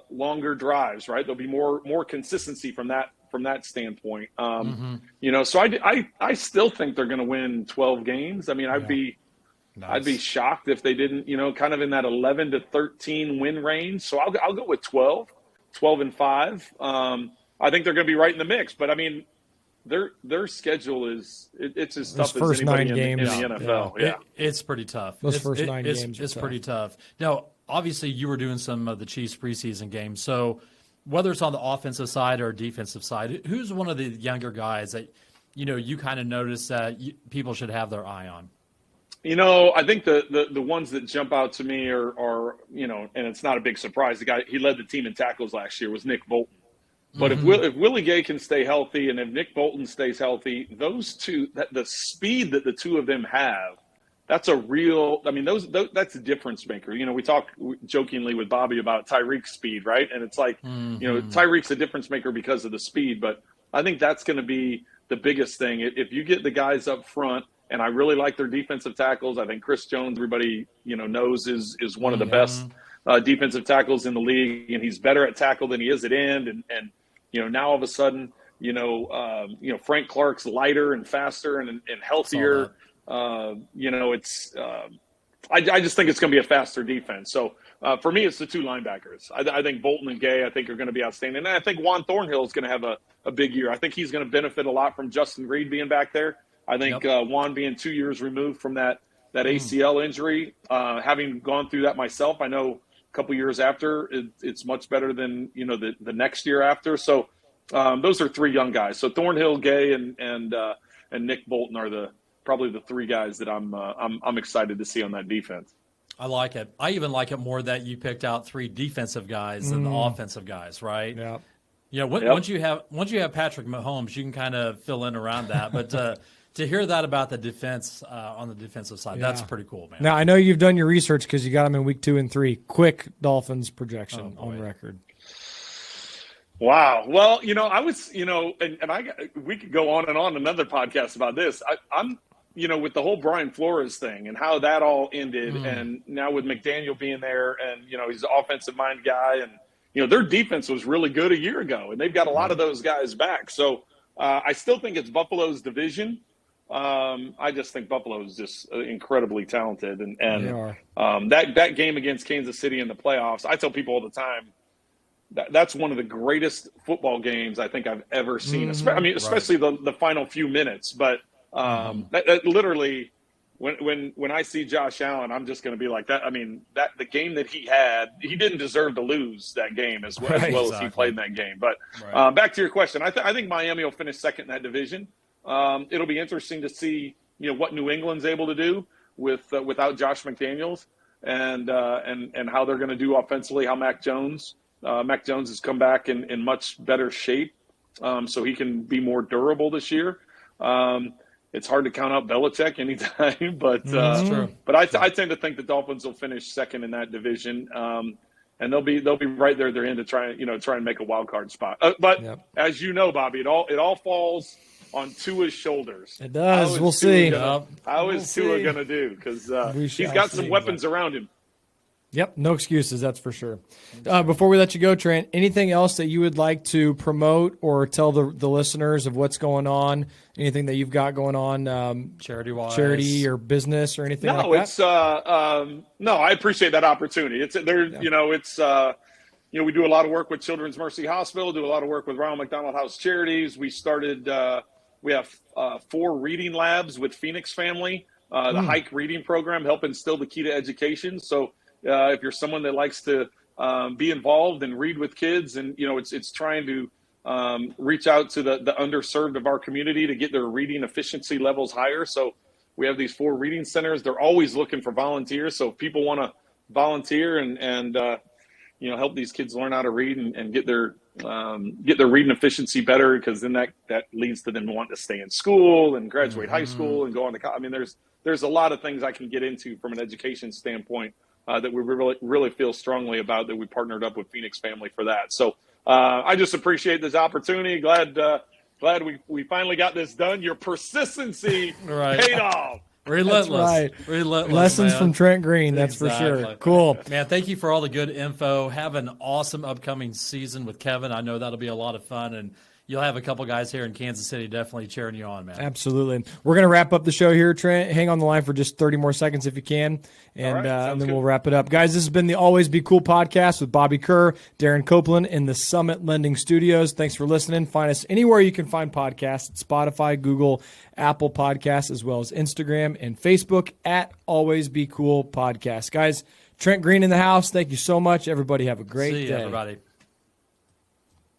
longer drives, right? There'll be more consistency from that standpoint. So I still think they're going to win 12 games. I mean, I'd be shocked if they didn't, kind of in that 11 to 13 win range. So I'll go with 12 and 5. I think they're going to be right in the mix, but I mean, their schedule it's as tough as anybody in the NFL. Yeah. It's pretty tough. Those first 9 games. It's pretty tough. Now, obviously, you were doing some of the Chiefs preseason games. So whether it's on the offensive side or defensive side, who's one of the younger guys that you kind of notice that people should have their eye on? I think the ones that jump out to me are and it's not a big surprise. The guy he led the team in tackles last year was Nick Bolton. But if Willie Gay can stay healthy and if Nick Bolton stays healthy, those two, the speed that the two of them have, that's a real. I mean, that's a difference maker. We talk jokingly with Bobby about Tyreek's speed, right? And it's like, Tyreek's a difference maker because of the speed. But I think that's going to be the biggest thing. If you get the guys up front, and I really like their defensive tackles. I think Chris Jones, everybody knows is one of the best defensive tackles in the league, and he's better at tackle than he is at end. And now all of a sudden, Frank Clark's lighter and faster and healthier. It's I just think it's going to be a faster defense. So for me, it's the two linebackers. I think Bolton and Gay, I think, are going to be outstanding. And I think Juan Thornhill is going to have a big year. I think he's going to benefit a lot from Justin Reed being back there. I think Juan being 2 years removed from that ACL injury, having gone through that myself, I know a couple years after it's much better than the next year after. So those are three young guys. So Thornhill, Gay, and Nick Bolton are probably the three guys that I'm excited to see on that defense. I like it. I even like it more that you picked out three defensive guys than the offensive guys, right? Yeah. Once you have Patrick Mahomes, you can kind of fill in around that, but. To hear that about the defense on the defensive side, that's pretty cool, man. Now, I know you've done your research because you got them in week 2 and 3. Quick Dolphins projection on record. Wow. Well, I was, we could go on and on another podcast about this. I'm with the whole Brian Flores thing and how that all ended, and now with McDaniel being there, and he's an offensive mind guy, and their defense was really good a year ago, and they've got a lot of those guys back. So I still think it's Buffalo's division. I just think Buffalo is just incredibly talented, and that game against Kansas City in the playoffs, I tell people all the time that's one of the greatest football games I think I've ever seen. Especially the final few minutes. But that literally, when I see Josh Allen, I'm just going to be like that. I mean, the game that he had, he didn't deserve to lose that game as well as he played in that game. But back to your question, I think Miami will finish second in that division. It'll be interesting to see, what New England's able to do without Josh McDaniels and how they're going to do offensively. How Mac Jones has come back in much better shape, so he can be more durable this year. It's hard to count out Belichick anytime, but I tend to think the Dolphins will finish second in that division, and they'll be right there at their end to try and make a wild card spot. But as you know, Bobby, it all falls on Tua's shoulders. It does. We'll see. How is Tua going to do? Because he's got some weapons around him. Yep, no excuses, that's for sure. Before we let you go, Trent, anything else that you would like to promote or tell the listeners of what's going on? Anything that you've got going on, charity-wise, charity or business or anything like that? No, I appreciate that opportunity. We do a lot of work with Children's Mercy Hospital, do a lot of work with Ronald McDonald House Charities. We started. We have 4 reading labs with Phoenix Family, the Hike Reading Program, help instill the key to education. So if you're someone that likes to be involved and read with kids, and it's trying to reach out to the underserved of our community to get their reading efficiency levels higher. So we have these 4 reading centers. They're always looking for volunteers. So if people want to volunteer and help these kids learn how to read and get their reading efficiency better, because then that leads to them wanting to stay in school and graduate high school and go on to college. I mean, there's a lot of things I can get into from an education standpoint that we really feel strongly about, that we partnered up with Phoenix Family for that. So I just appreciate this opportunity. Glad we finally got this done. Your persistency paid off. Relentless. Relentless. Lessons man. from Trent Green, that's for sure. Cool. Man, thank you for all the good info. Have an awesome upcoming season with Kevin. I know that'll be a lot of fun, and you'll have a couple guys here in Kansas City definitely cheering you on, man. Absolutely. We're going to wrap up the show here, Trent. Hang on the line for just 30 more seconds if you can, and then we'll wrap it up. Guys, this has been the Always Be Cool podcast with Bobby Kerr, Darren Copeland in the Summit Lending Studios. Thanks for listening. Find us anywhere you can find podcasts, Spotify, Google, Apple Podcasts, as well as Instagram and Facebook at Always Be Cool Podcast. Guys, Trent Green in the house. Thank you so much. Everybody have a great day. See you, everybody.